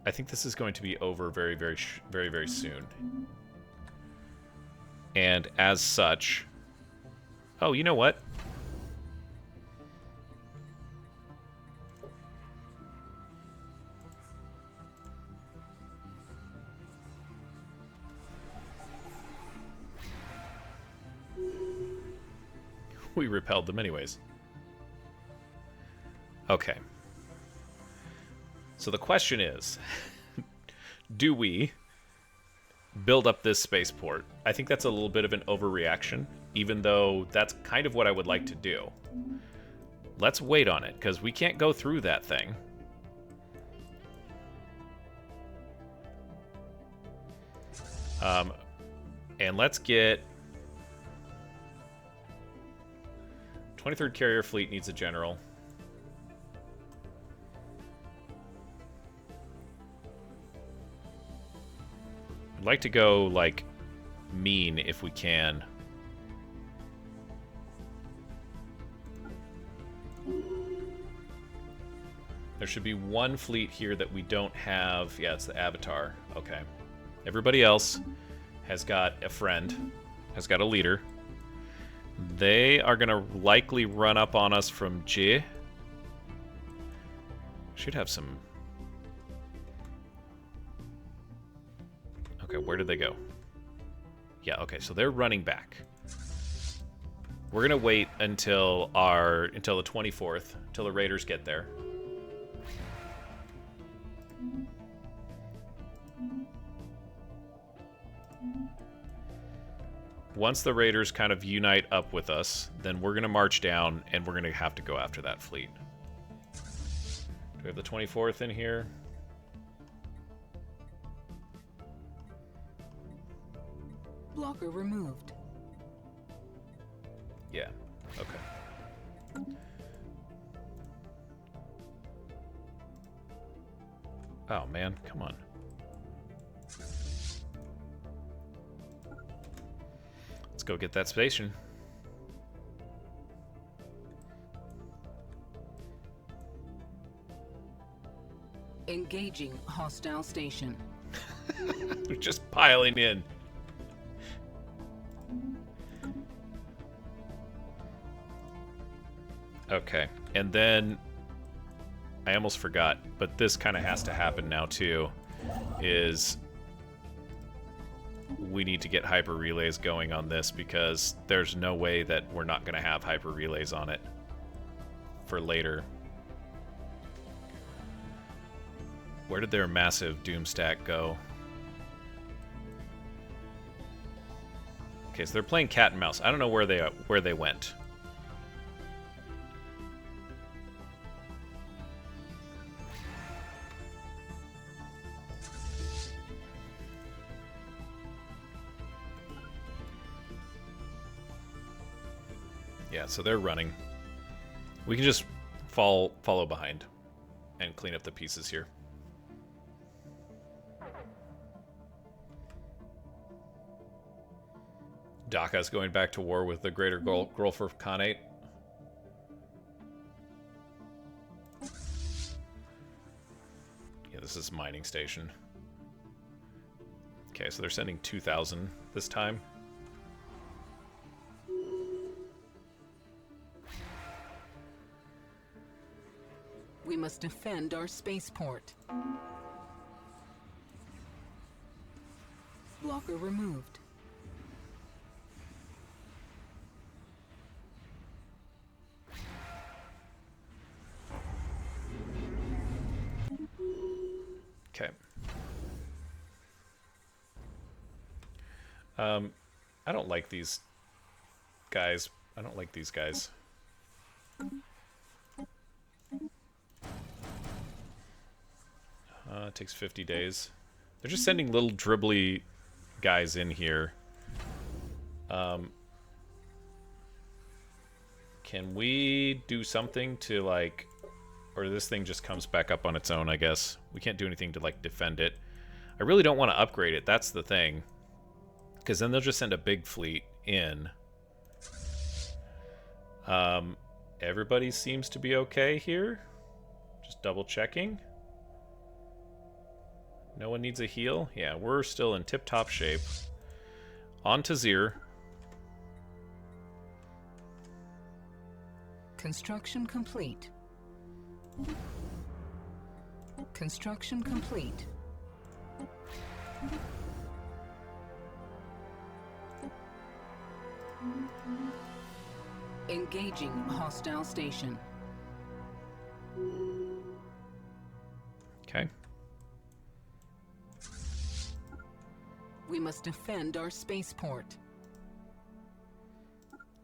I think this is going to be over very, very soon. And as such... Oh, you know what? We repelled them anyways. Okay. So the question is, do we build up this spaceport? I think that's a little bit of an overreaction, even though that's kind of what I would like to do. Let's wait on it, because we can't go through that thing. And let's get... 23rd Carrier Fleet needs a general. I'd like to go, like, mean if we can. There should be one fleet here that we don't have. Yeah, it's the Avatar. Okay. Everybody else has got a friend, has got a leader. They are going to likely run up on us from J. Should have some... Okay, where did they go? Yeah, okay, so they're running back. We're going to wait until the 24th, until the Raiders get there. Once the Raiders kind of unite up with us, then we're going to march down, and we're going to have to go after that fleet. Do we have the 24th in here? Blocker removed. Yeah, okay. Oh, man, come on. Let's go get that station. Engaging hostile station. They're just piling in. Okay, and then I almost forgot, but this kind of has to happen now too, is we need to get hyper relays going on this because there's no way that we're not going to have hyper relays on it for later. Where did their massive doom stack go? Okay, so they're playing cat and mouse. I don't know where they went. Yeah, so they're running. We can just follow behind and clean up the pieces here. Daka's going back to war with the Greater Grolfer Khanate. Yeah, this is mining station. Okay, so they're sending 2,000 this time. We must defend our spaceport. Blocker removed. Okay. I don't like these guys. I don't like these guys. It takes 50 days. They're just sending little dribbly guys in here. Can we do something to, like... Or this thing just comes back up on its own, I guess. We can't do anything to, like, defend it. I really don't want to upgrade it. That's the thing. Because then they'll just send a big fleet in. Everybody seems to be okay here. Just double checking. No one needs a heal? Yeah, we're still in tip-top shape. On to Zir. Construction complete. Construction complete. Engaging hostile station. Okay. We must defend our spaceport.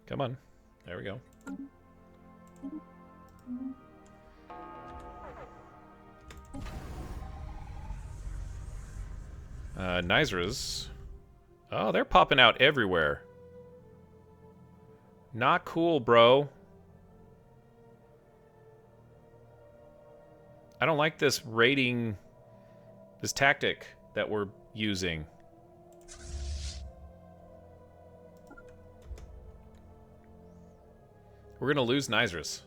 Come on. There we go. Nizras. Oh, they're popping out everywhere. Not cool, bro. I don't like this raiding, this tactic that we're using. We're gonna lose Nizras.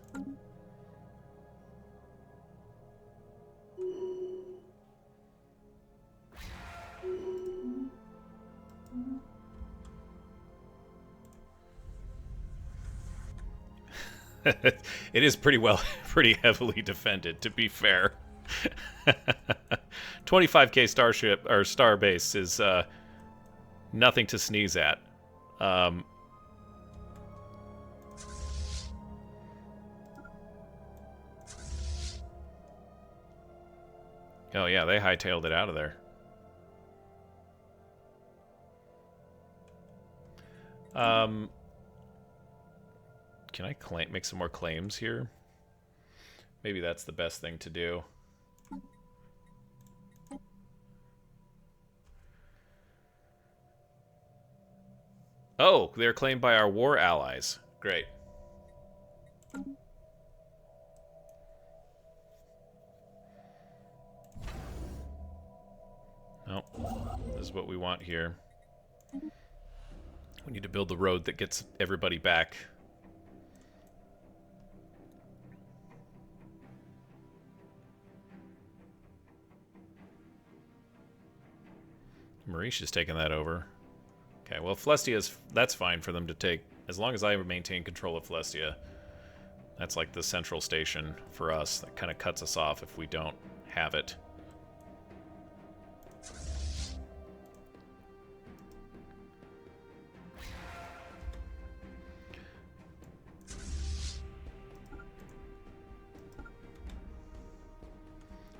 It is pretty heavily defended, to be fair. 25k starship or star base is nothing to sneeze at. Oh yeah, they hightailed it out of there. Can I make some more claims here? Maybe that's the best thing to do. Oh, they're claimed by our war allies. Great. Nope. This is what we want here. We need to build the road that gets everybody back. Marish is taking that over. Okay, well, Flestia's... That's fine for them to take. As long as I maintain control of Flestia. That's like the central station for us. That kind of cuts us off if we don't have it.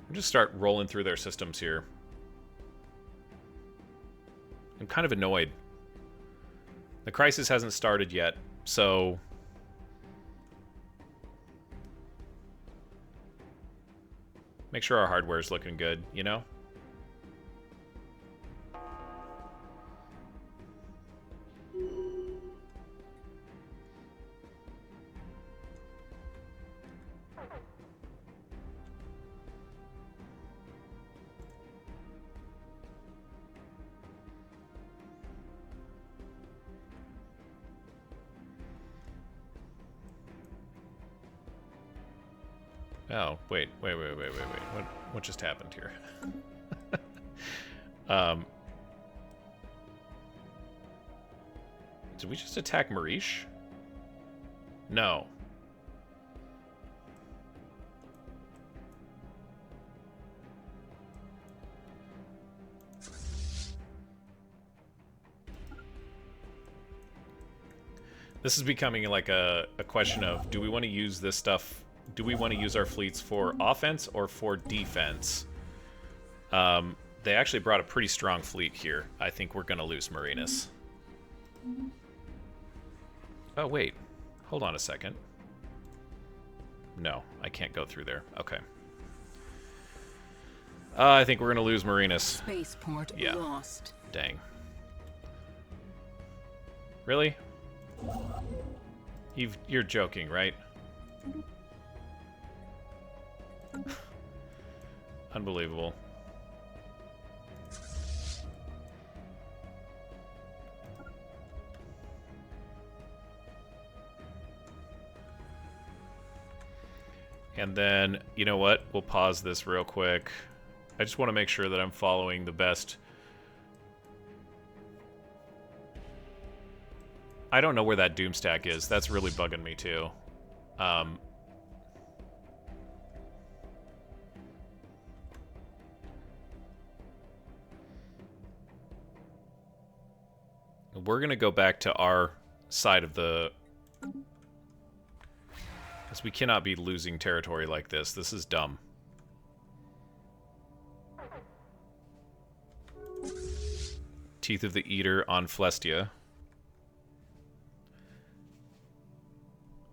We'll just start rolling through their systems here. I'm kind of annoyed. The crisis hasn't started yet, so... Make sure our hardware's looking good, you know? Oh, wait. What just happened here? Did we just attack Marish? No. This is becoming like a question of, do we want to use this stuff? Do we want to use our fleets for offense or for defense? They actually brought a pretty strong fleet here. I think we're going to lose Marinus. Oh, wait. Hold on a second. No, I can't go through there. Okay. I think we're going to lose Marinus. Spaceport lost. Dang. Really? You're joking, right? Unbelievable. And then, you know what? We'll pause this real quick. I just want to make sure that I'm following the best. I don't know where that Doomstack is. That's really bugging me too. We're going to go back to our side of the... Because we cannot be losing territory like this. This is dumb. Teeth of the Eater on Flestia.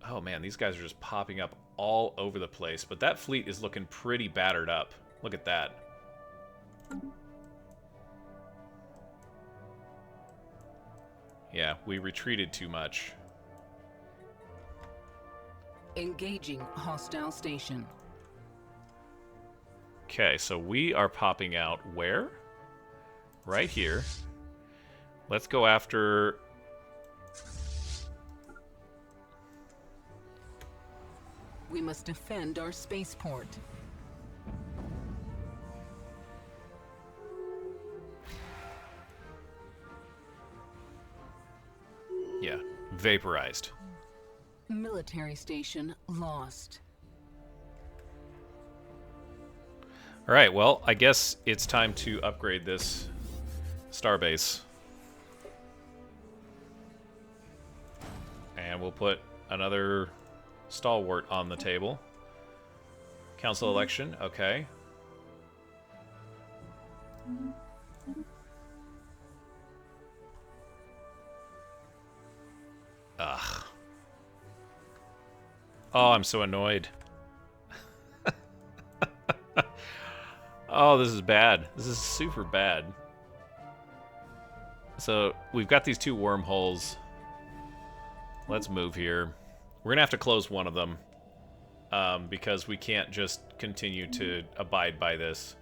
Oh man, these guys are just popping up all over the place. But that fleet is looking pretty battered up. Look at that. Yeah, we retreated too much. Engaging hostile station. Okay, so we are popping out where? Right here. Let's go after... We must defend our spaceport. Yeah, vaporized. Military station lost. Alright, well, I guess it's time to upgrade this starbase. And we'll put another stalwart on the table. Council election, okay. Ugh. Oh, I'm so annoyed. Oh, this is bad. This is super bad. So, we've got these two wormholes. Let's move here. We're going to have to close one of them. Because we can't just continue to abide by this.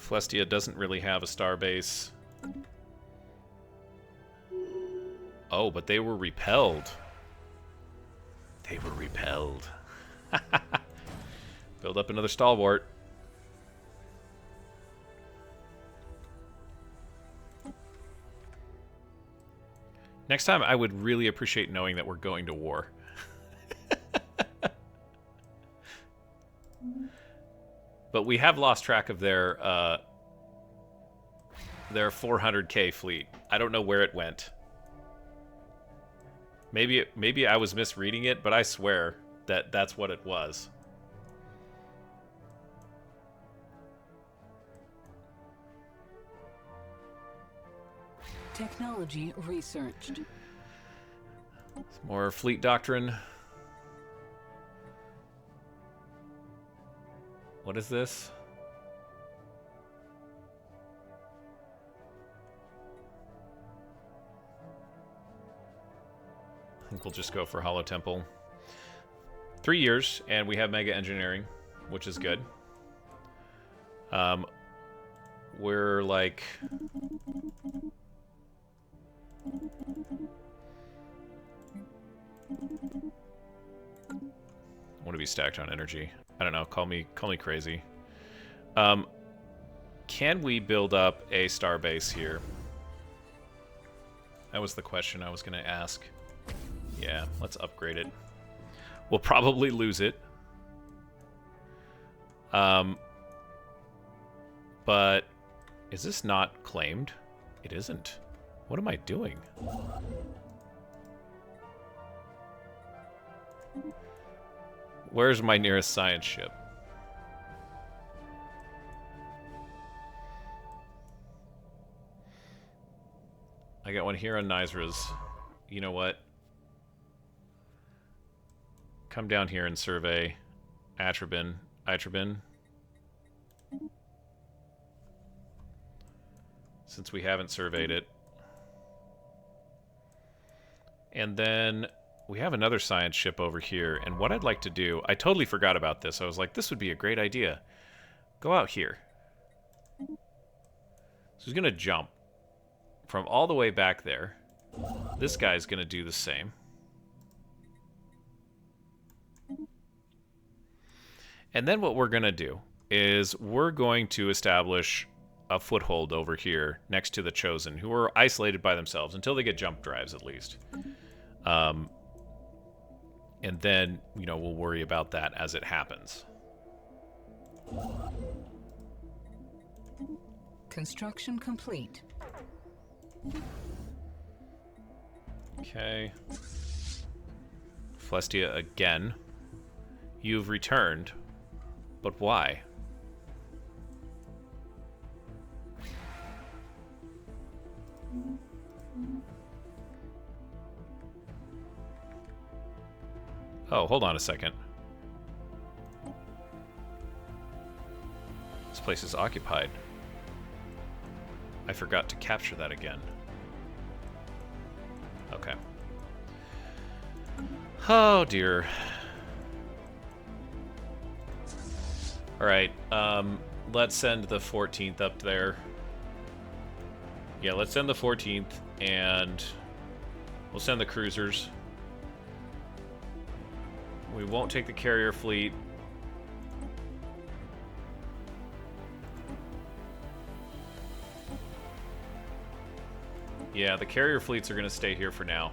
Flestia doesn't really have a starbase. Oh, but they were repelled. They were repelled. Build up another stalwart. Next time, I would really appreciate knowing that we're going to war. But we have lost track of their 400k fleet. I don't know where it went. Maybe I was misreading it, but I swear that that's what it was. Technology researched. Some more fleet doctrine. What is this? I think we'll just go for Hollow Temple. 3 years, and we have Mega Engineering, which is good. We're like... I want to be stacked on energy. I don't know. Call me crazy. Can we build up a starbase here? That was the question I was going to ask. Yeah, let's upgrade it. We'll probably lose it. But is this not claimed? It isn't. What am I doing? Where's my nearest science ship? I got one here on Nysra's. You know what? Come down here and survey Atrabin. Since we haven't surveyed it. And then we have another science ship over here, and what I'd like to do... I totally forgot about this. I was like, this would be a great idea. Go out here. So he's going to jump from all the way back there. This guy's going to do the same. And then what we're going to do is we're going to establish a foothold over here next to the Chosen, who are isolated by themselves until they get jump drives, at least. And then, you know, we'll worry about that as it happens. Construction complete. Okay. Flestia again. You've returned. But why? Oh, hold on a second. This place is occupied. I forgot to capture that again. Okay. Oh, dear. Alright, let's send the 14th up there. Yeah, let's send the 14th, and we'll send the cruisers. We won't take the carrier fleet. Yeah, the carrier fleets are going to stay here for now.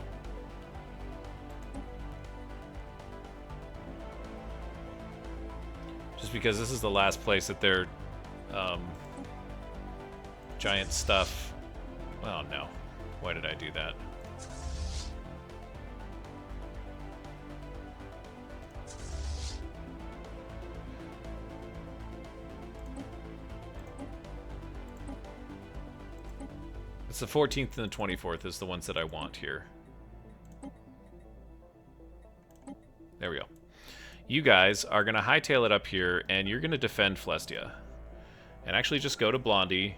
Just because this is the last place that their giant stuff... Oh, no. Why did I do that? It's the 14th and the 24th is the ones that I want here. There we go. You guys are going to hightail it up here, and you're going to defend Flestia. And actually just go to Blondie,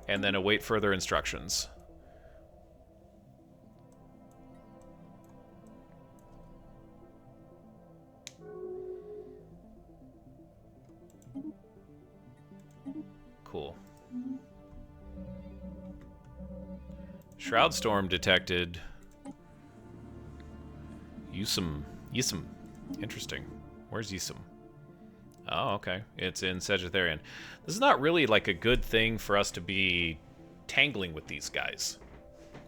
and then await further instructions. Cool. Shroud storm detected. Yusum. Interesting. Where's Yusum? Oh, okay. It's in Sagittarian. This is not really like a good thing for us to be tangling with these guys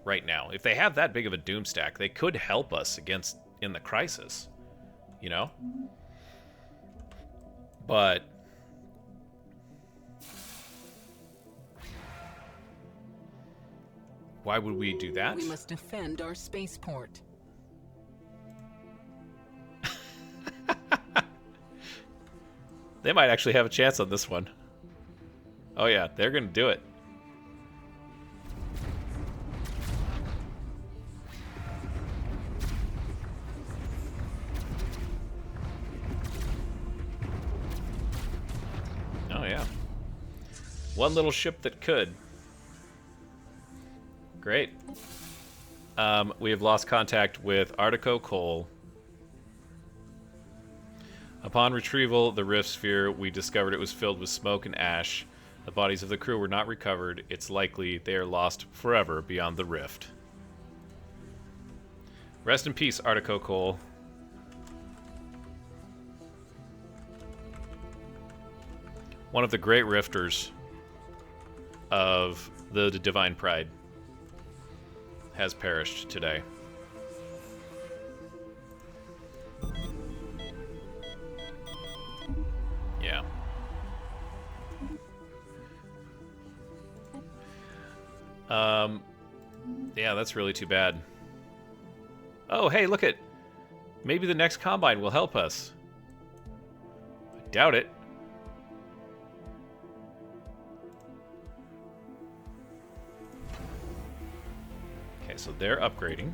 right now. If they have that big of a doom stack, they could help us in the crisis, you know? But why would we do that? We must defend our spaceport. They might actually have a chance on this one. Oh yeah, they're gonna do it. Oh yeah. One little ship that could. Great. We have lost contact with Artico Cole. Upon retrieval, the rift sphere, we discovered it was filled with smoke and ash. The bodies of the crew were not recovered. It's likely they are lost forever beyond the rift. Rest in peace, Artico Cole. One of the great rifters of the Divine Pryde has perished today. Yeah. Yeah, that's really too bad. Oh, hey, look at... Maybe the next Combine will help us. I doubt it. Okay, so they're upgrading.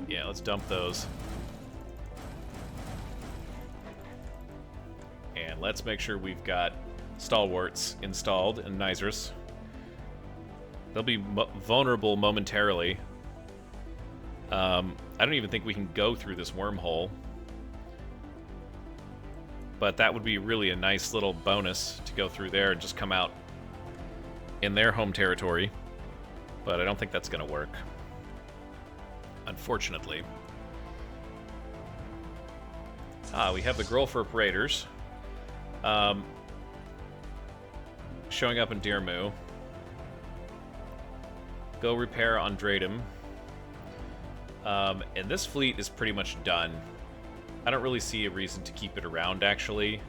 Yeah, let's dump those. And let's make sure we've got stalwarts installed in Nizrus. They'll be vulnerable momentarily. I don't even think we can go through this wormhole. But that would be really a nice little bonus to go through there and just come out in their home territory. But I don't think that's going to work. Unfortunately. We have the Grolferp Raiders. Showing up in Dirmu. Go repair on Dratum. And this fleet is pretty much done. I don't really see a reason to keep it around, actually.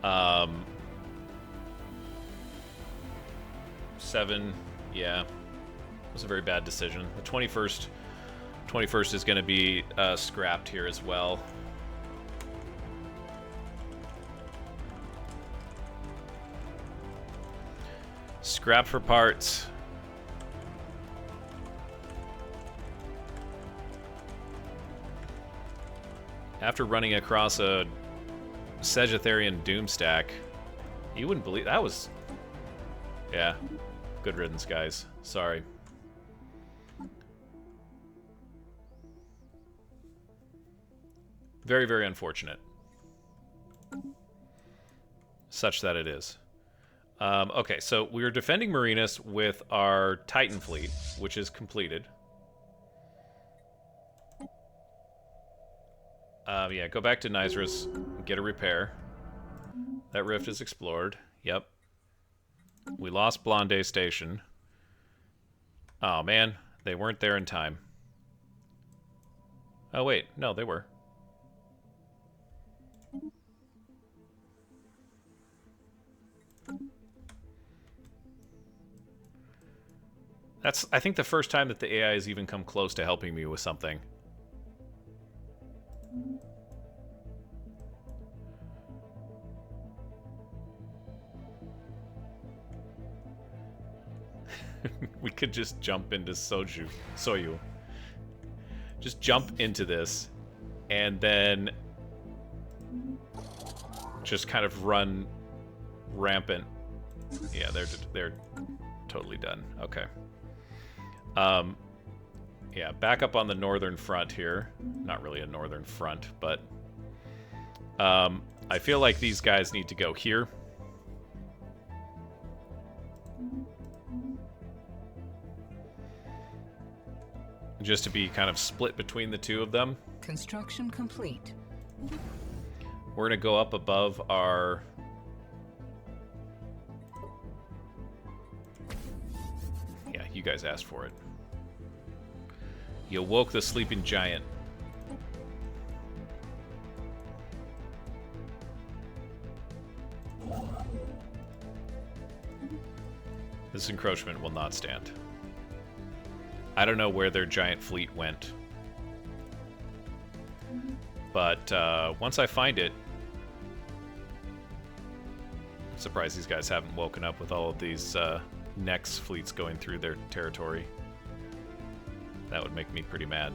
7, yeah. It was a very bad decision. The 21st is going to be scrapped here as well. Scrap for parts. After running across a Sagittarian doom stack, you wouldn't believe that was... Yeah, good riddance, guys. Sorry. Very, very unfortunate. Such that it is. Okay, so we're defending Marinus with our Titan fleet, which is completed. Yeah, go back to Nizrus, get a repair. That rift is explored. Yep. We lost Blonde Station. Oh, man. They weren't there in time. Oh, wait. No, they were. That's, I think, the first time that the AI has even come close to helping me with something. We could just jump into Soyu. Just jump into this, and then just kind of run rampant. Yeah, they're totally done. Okay. Yeah, back up on the northern front here. Not really a northern front, but I feel like these guys need to go here. Just to be kind of split between the two of them. Construction complete. We're going to go up above our... Yeah, you guys asked for it. You woke the sleeping giant. This encroachment will not stand. I don't know where their giant fleet went. But once I find it... I'm surprised these guys haven't woken up with all of these Nex fleets going through their territory. That would make me pretty mad.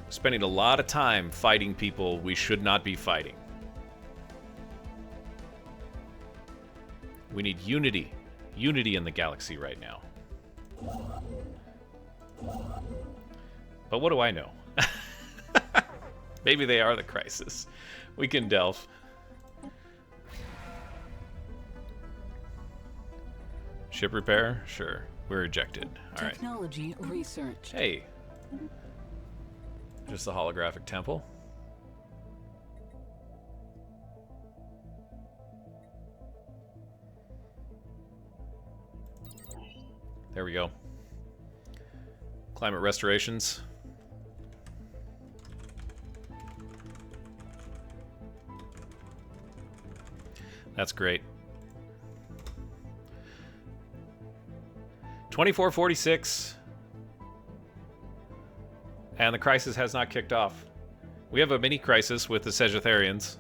Spending a lot of time fighting people we should not be fighting. We need unity. Unity in the galaxy right now. But what do I know? Maybe they are the crisis. We can delve. Ship repair? Sure. We're ejected. All right. Technology research. Hey. Just the holographic temple. There we go. Climate restorations. That's great. 2446. And the crisis has not kicked off. We have a mini crisis with the Sagittarians.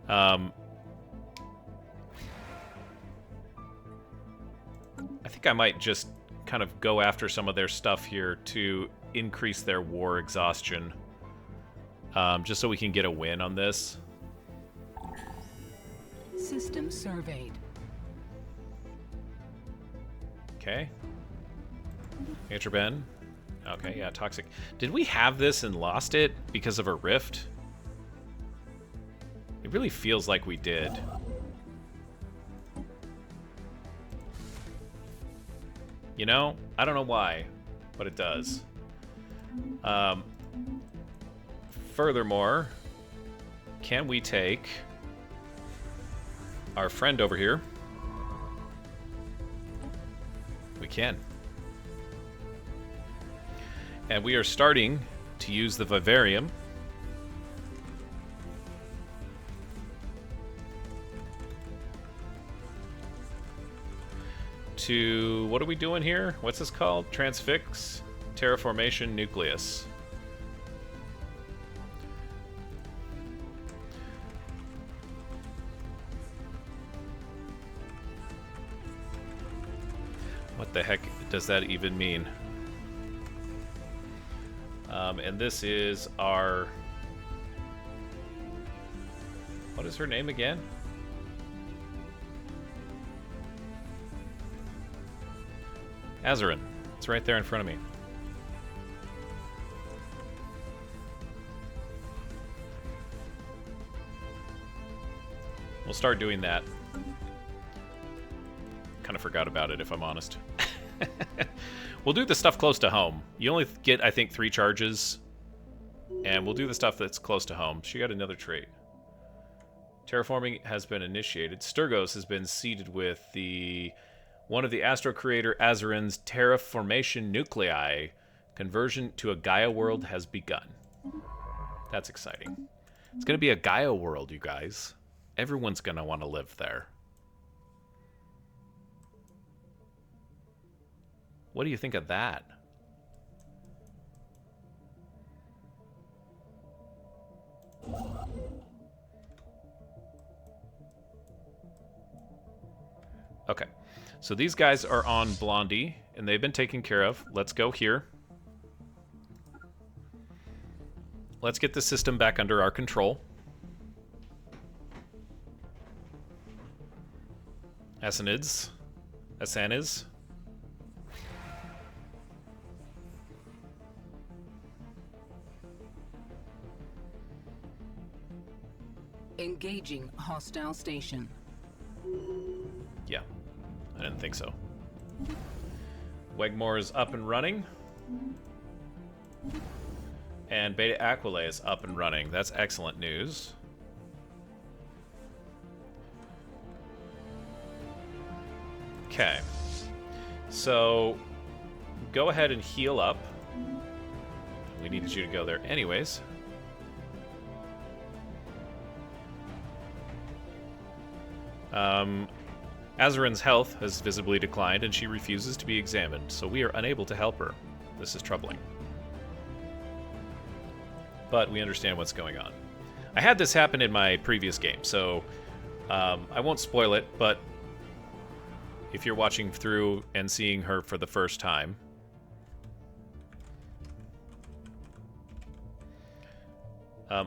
I think I might just kind of go after some of their stuff here to increase their war exhaustion. Just so we can get a win on this. System surveyed. Okay. Atroben. Okay, yeah, toxic. Did we have this and lost it because of a rift? It really feels like we did. You know, I don't know why, but it does. Furthermore, can we take our friend over here? We can. And we are starting to use the vivarium to... What are we doing here? What's this called? Transfix Terraformation Nucleus. What the heck does that even mean? And this is our... What is her name again? Azerin. It's right there in front of me. We'll start doing that. Kind of forgot about it, if I'm honest. We'll do the stuff close to home. You only get, I think, 3 charges. And we'll do the stuff that's close to home. She got another trait. Terraforming has been initiated. Sturgos has been seeded with one of the Astro Creator Azerin's terraformation nuclei. Conversion to a Gaia world has begun. That's exciting. It's going to be a Gaia world, you guys. Everyone's going to want to live there. What do you think of that? Okay, so these guys are on Blondie, and they've been taken care of. Let's go here. Let's get the system back under our control. Assanids. Asan is. Engaging hostile station. Yeah, I didn't think so. Wegmore is up and running. And Beta Aquila is up and running. That's excellent news. Okay. So, go ahead and heal up. We needed you to go there anyways. Azarin's health has visibly declined, and she refuses to be examined, so we are unable to help her. This is troubling. But we understand what's going on. I had this happen in my previous game, so I won't spoil it, but if you're watching through and seeing her for the first time,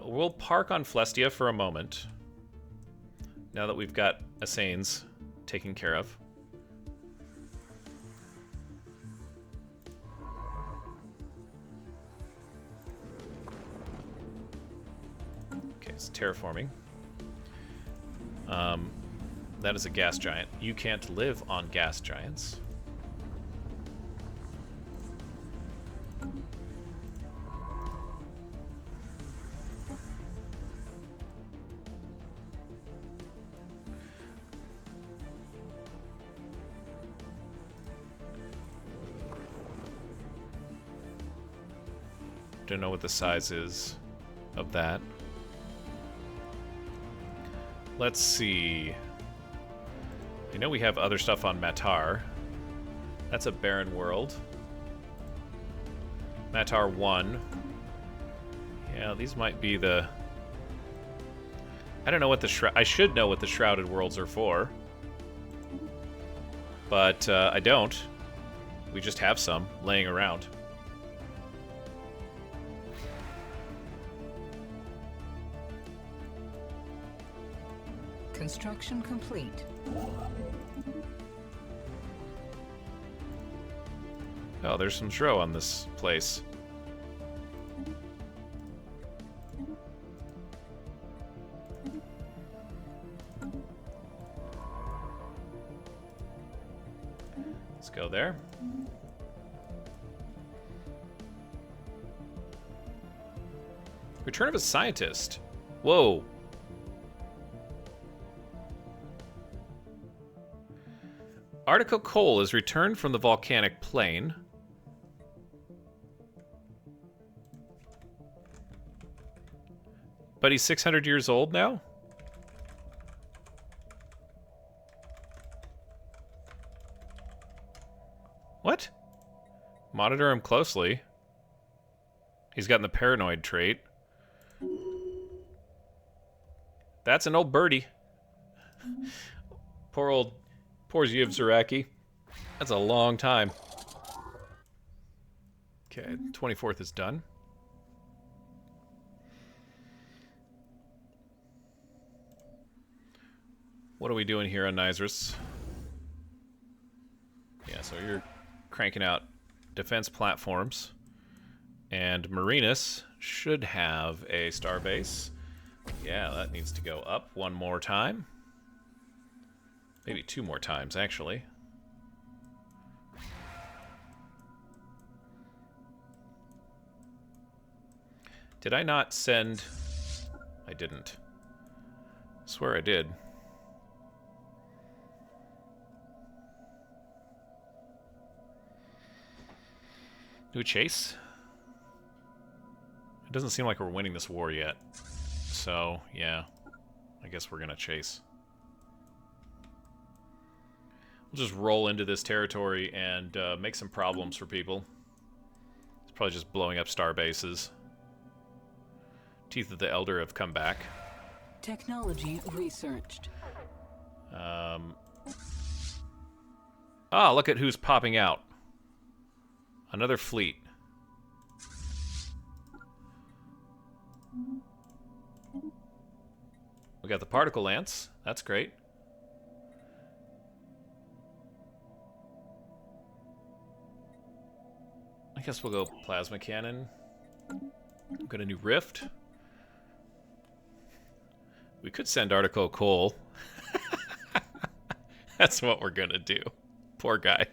we'll park on Flestia for a moment, now that we've got Asane's taken care of. Okay, it's terraforming. That is a gas giant. You can't live on gas giants. Don't know what the size is of that. Let's see. I know we have other stuff on Matar. That's a barren world. Matar 1. Yeah, these might be the... I don't know what the I should know what the Shrouded Worlds are for. But I don't. We just have some laying around. Construction complete. Oh, there's some Shro on this place. Let's go there. Return of a scientist. Whoa. Arctic coal is returned from the volcanic plain. But he's 600 years old now? What? Monitor him closely. He's gotten the paranoid trait. That's an old birdie. Poor Ziv Zoraki. That's a long time. Okay, 24th is done. What are we doing here on Nizrus? Yeah, so you're cranking out defense platforms. And Marinus should have a starbase. Yeah, that needs to go up one more time. Maybe 2 more times, actually. Did I not send... I didn't. I swear I did. Do we chase? It doesn't seem like we're winning this war yet. So, yeah. I guess we're gonna chase. We'll just roll into this territory and make some problems for people. It's probably just blowing up star bases. Teeth of the Elder have come back. Technology researched. Ah, look at who's popping out. Another fleet. We got the particle lance. That's great. I guess we'll go plasma cannon. Got a new rift. We could send Article Cole. That's what we're gonna do. Poor guy.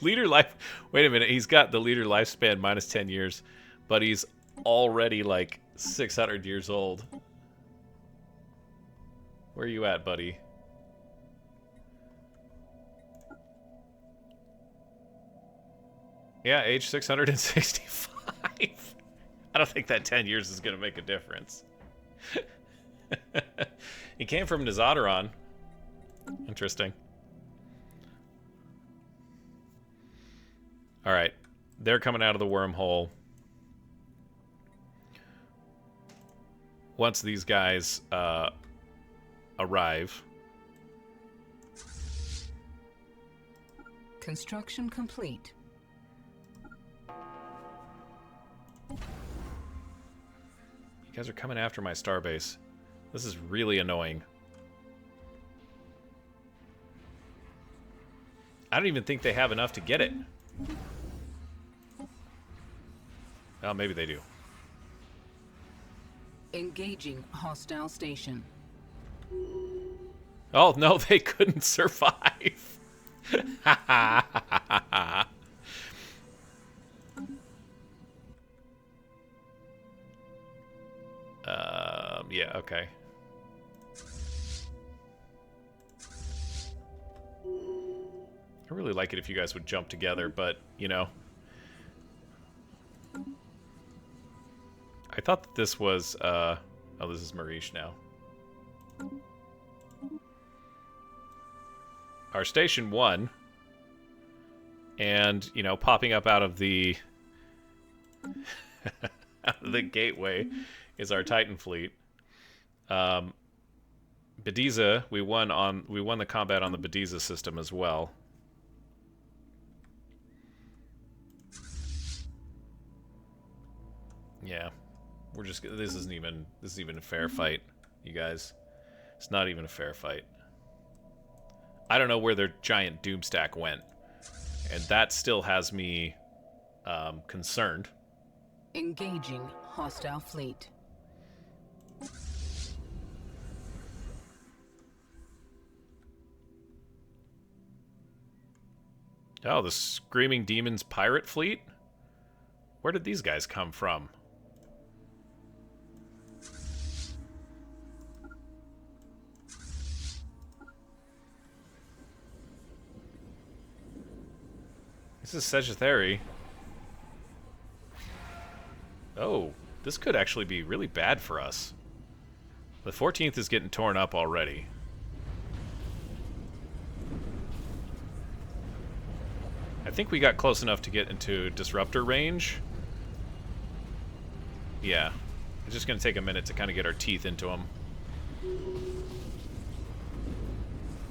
Leader life. Wait a minute. He's got the leader lifespan minus 10 years, but he's already like 600 years old. Where are you at, buddy? Yeah, age 665. I don't think that 10 years is going to make a difference. He came from Nizaderon. Interesting. Alright. They're coming out of the wormhole. Once these guys arrive. Construction complete. You guys are coming after my starbase. This is really annoying. I don't even think they have enough to get it. Oh, maybe they do. Engaging hostile station. Oh, no, they couldn't survive. Yeah, okay. I really like it if you guys would jump together, but, you know. I thought that this was, oh, this is Marish now. Our station 1. And, you know, popping up out of the... out of the gateway is our Titan fleet. Bediza, we won the combat on the Bediza system as well. Yeah. We're just this isn't even a fair fight, you guys. It's not even a fair fight. I don't know where their giant doomstack went. And that still has me concerned. Engaging hostile fleet. Oh, the Screaming Demons pirate fleet? Where did these guys come from? This is Sagittari. Oh, this could actually be really bad for us. The 14th is getting torn up already. I think we got close enough to get into disruptor range. Yeah. It's just going to take a minute to kind of get our teeth into them.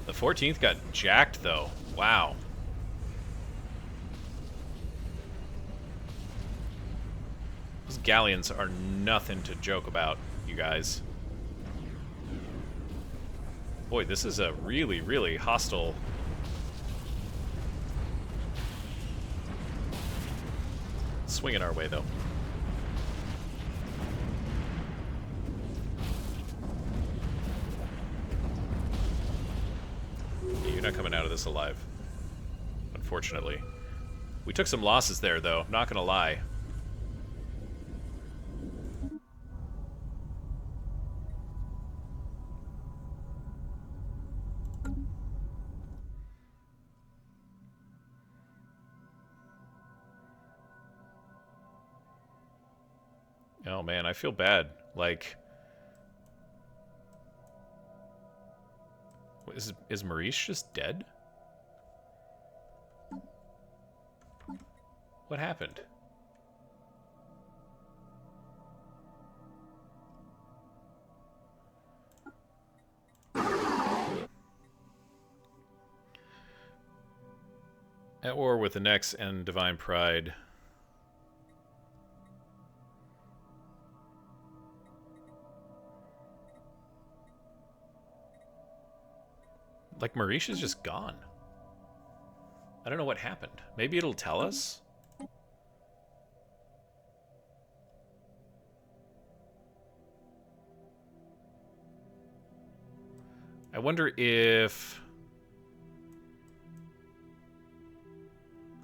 The 14th got jacked, though. Wow. Those galleons are nothing to joke about, you guys. Boy, this is a really, really hostile... swinging our way, though. Yeah, you're not coming out of this alive. Unfortunately. We took some losses there, though. Not gonna lie. Oh man, I feel bad. Like, is Marish just dead? What happened? At war with the Nex and Divine Pryde. Like, Marish is just gone. I don't know what happened. Maybe it'll tell us? I wonder if...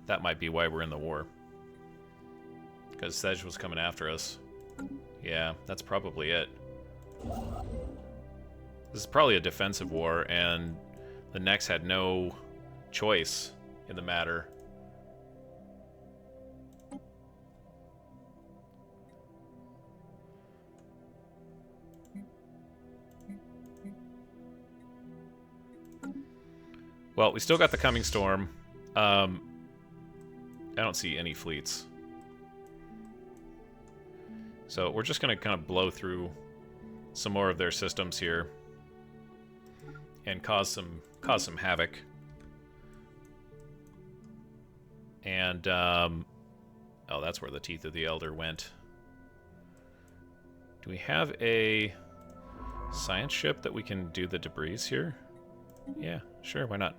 that might be why we're in the war. Because Sedge was coming after us. Yeah, that's probably it. This is probably a defensive war, and the Nex had no choice in the matter. Well, we still got the coming storm. I don't see any fleets. So we're just going to kind of blow through some more of their systems here and cause some havoc. And oh, that's where the Teeth of the Elder went. Do we have a science ship that we can do the debris here? Yeah, sure, why not?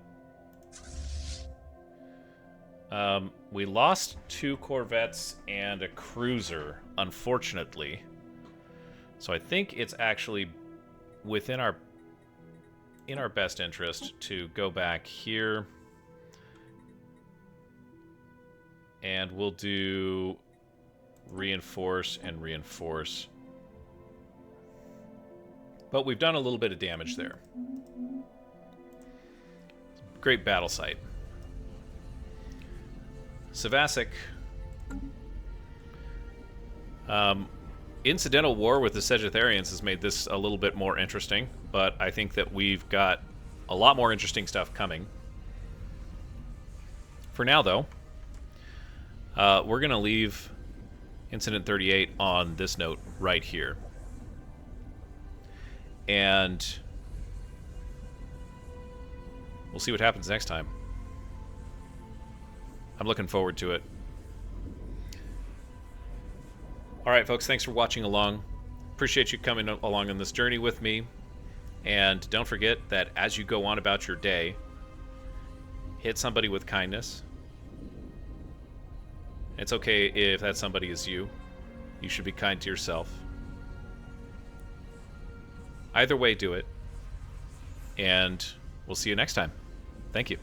We lost 2 corvettes and a cruiser, unfortunately. So I think it's actually within our best interest to go back here. And we'll do reinforce and reinforce. But we've done a little bit of damage there. Great battle site. Savasic. Incidental war with the Sagittarians has made this a little bit more interesting, but I think that we've got a lot more interesting stuff coming. For now, though, we're going to leave Incident 38 on this note right here. And we'll see what happens next time. I'm looking forward to it. Alright, folks, thanks for watching along. Appreciate you coming along on this journey with me. And don't forget that as you go on about your day, hit somebody with kindness. It's okay if that somebody is you. You should be kind to yourself. Either way, do it. And we'll see you next time. Thank you.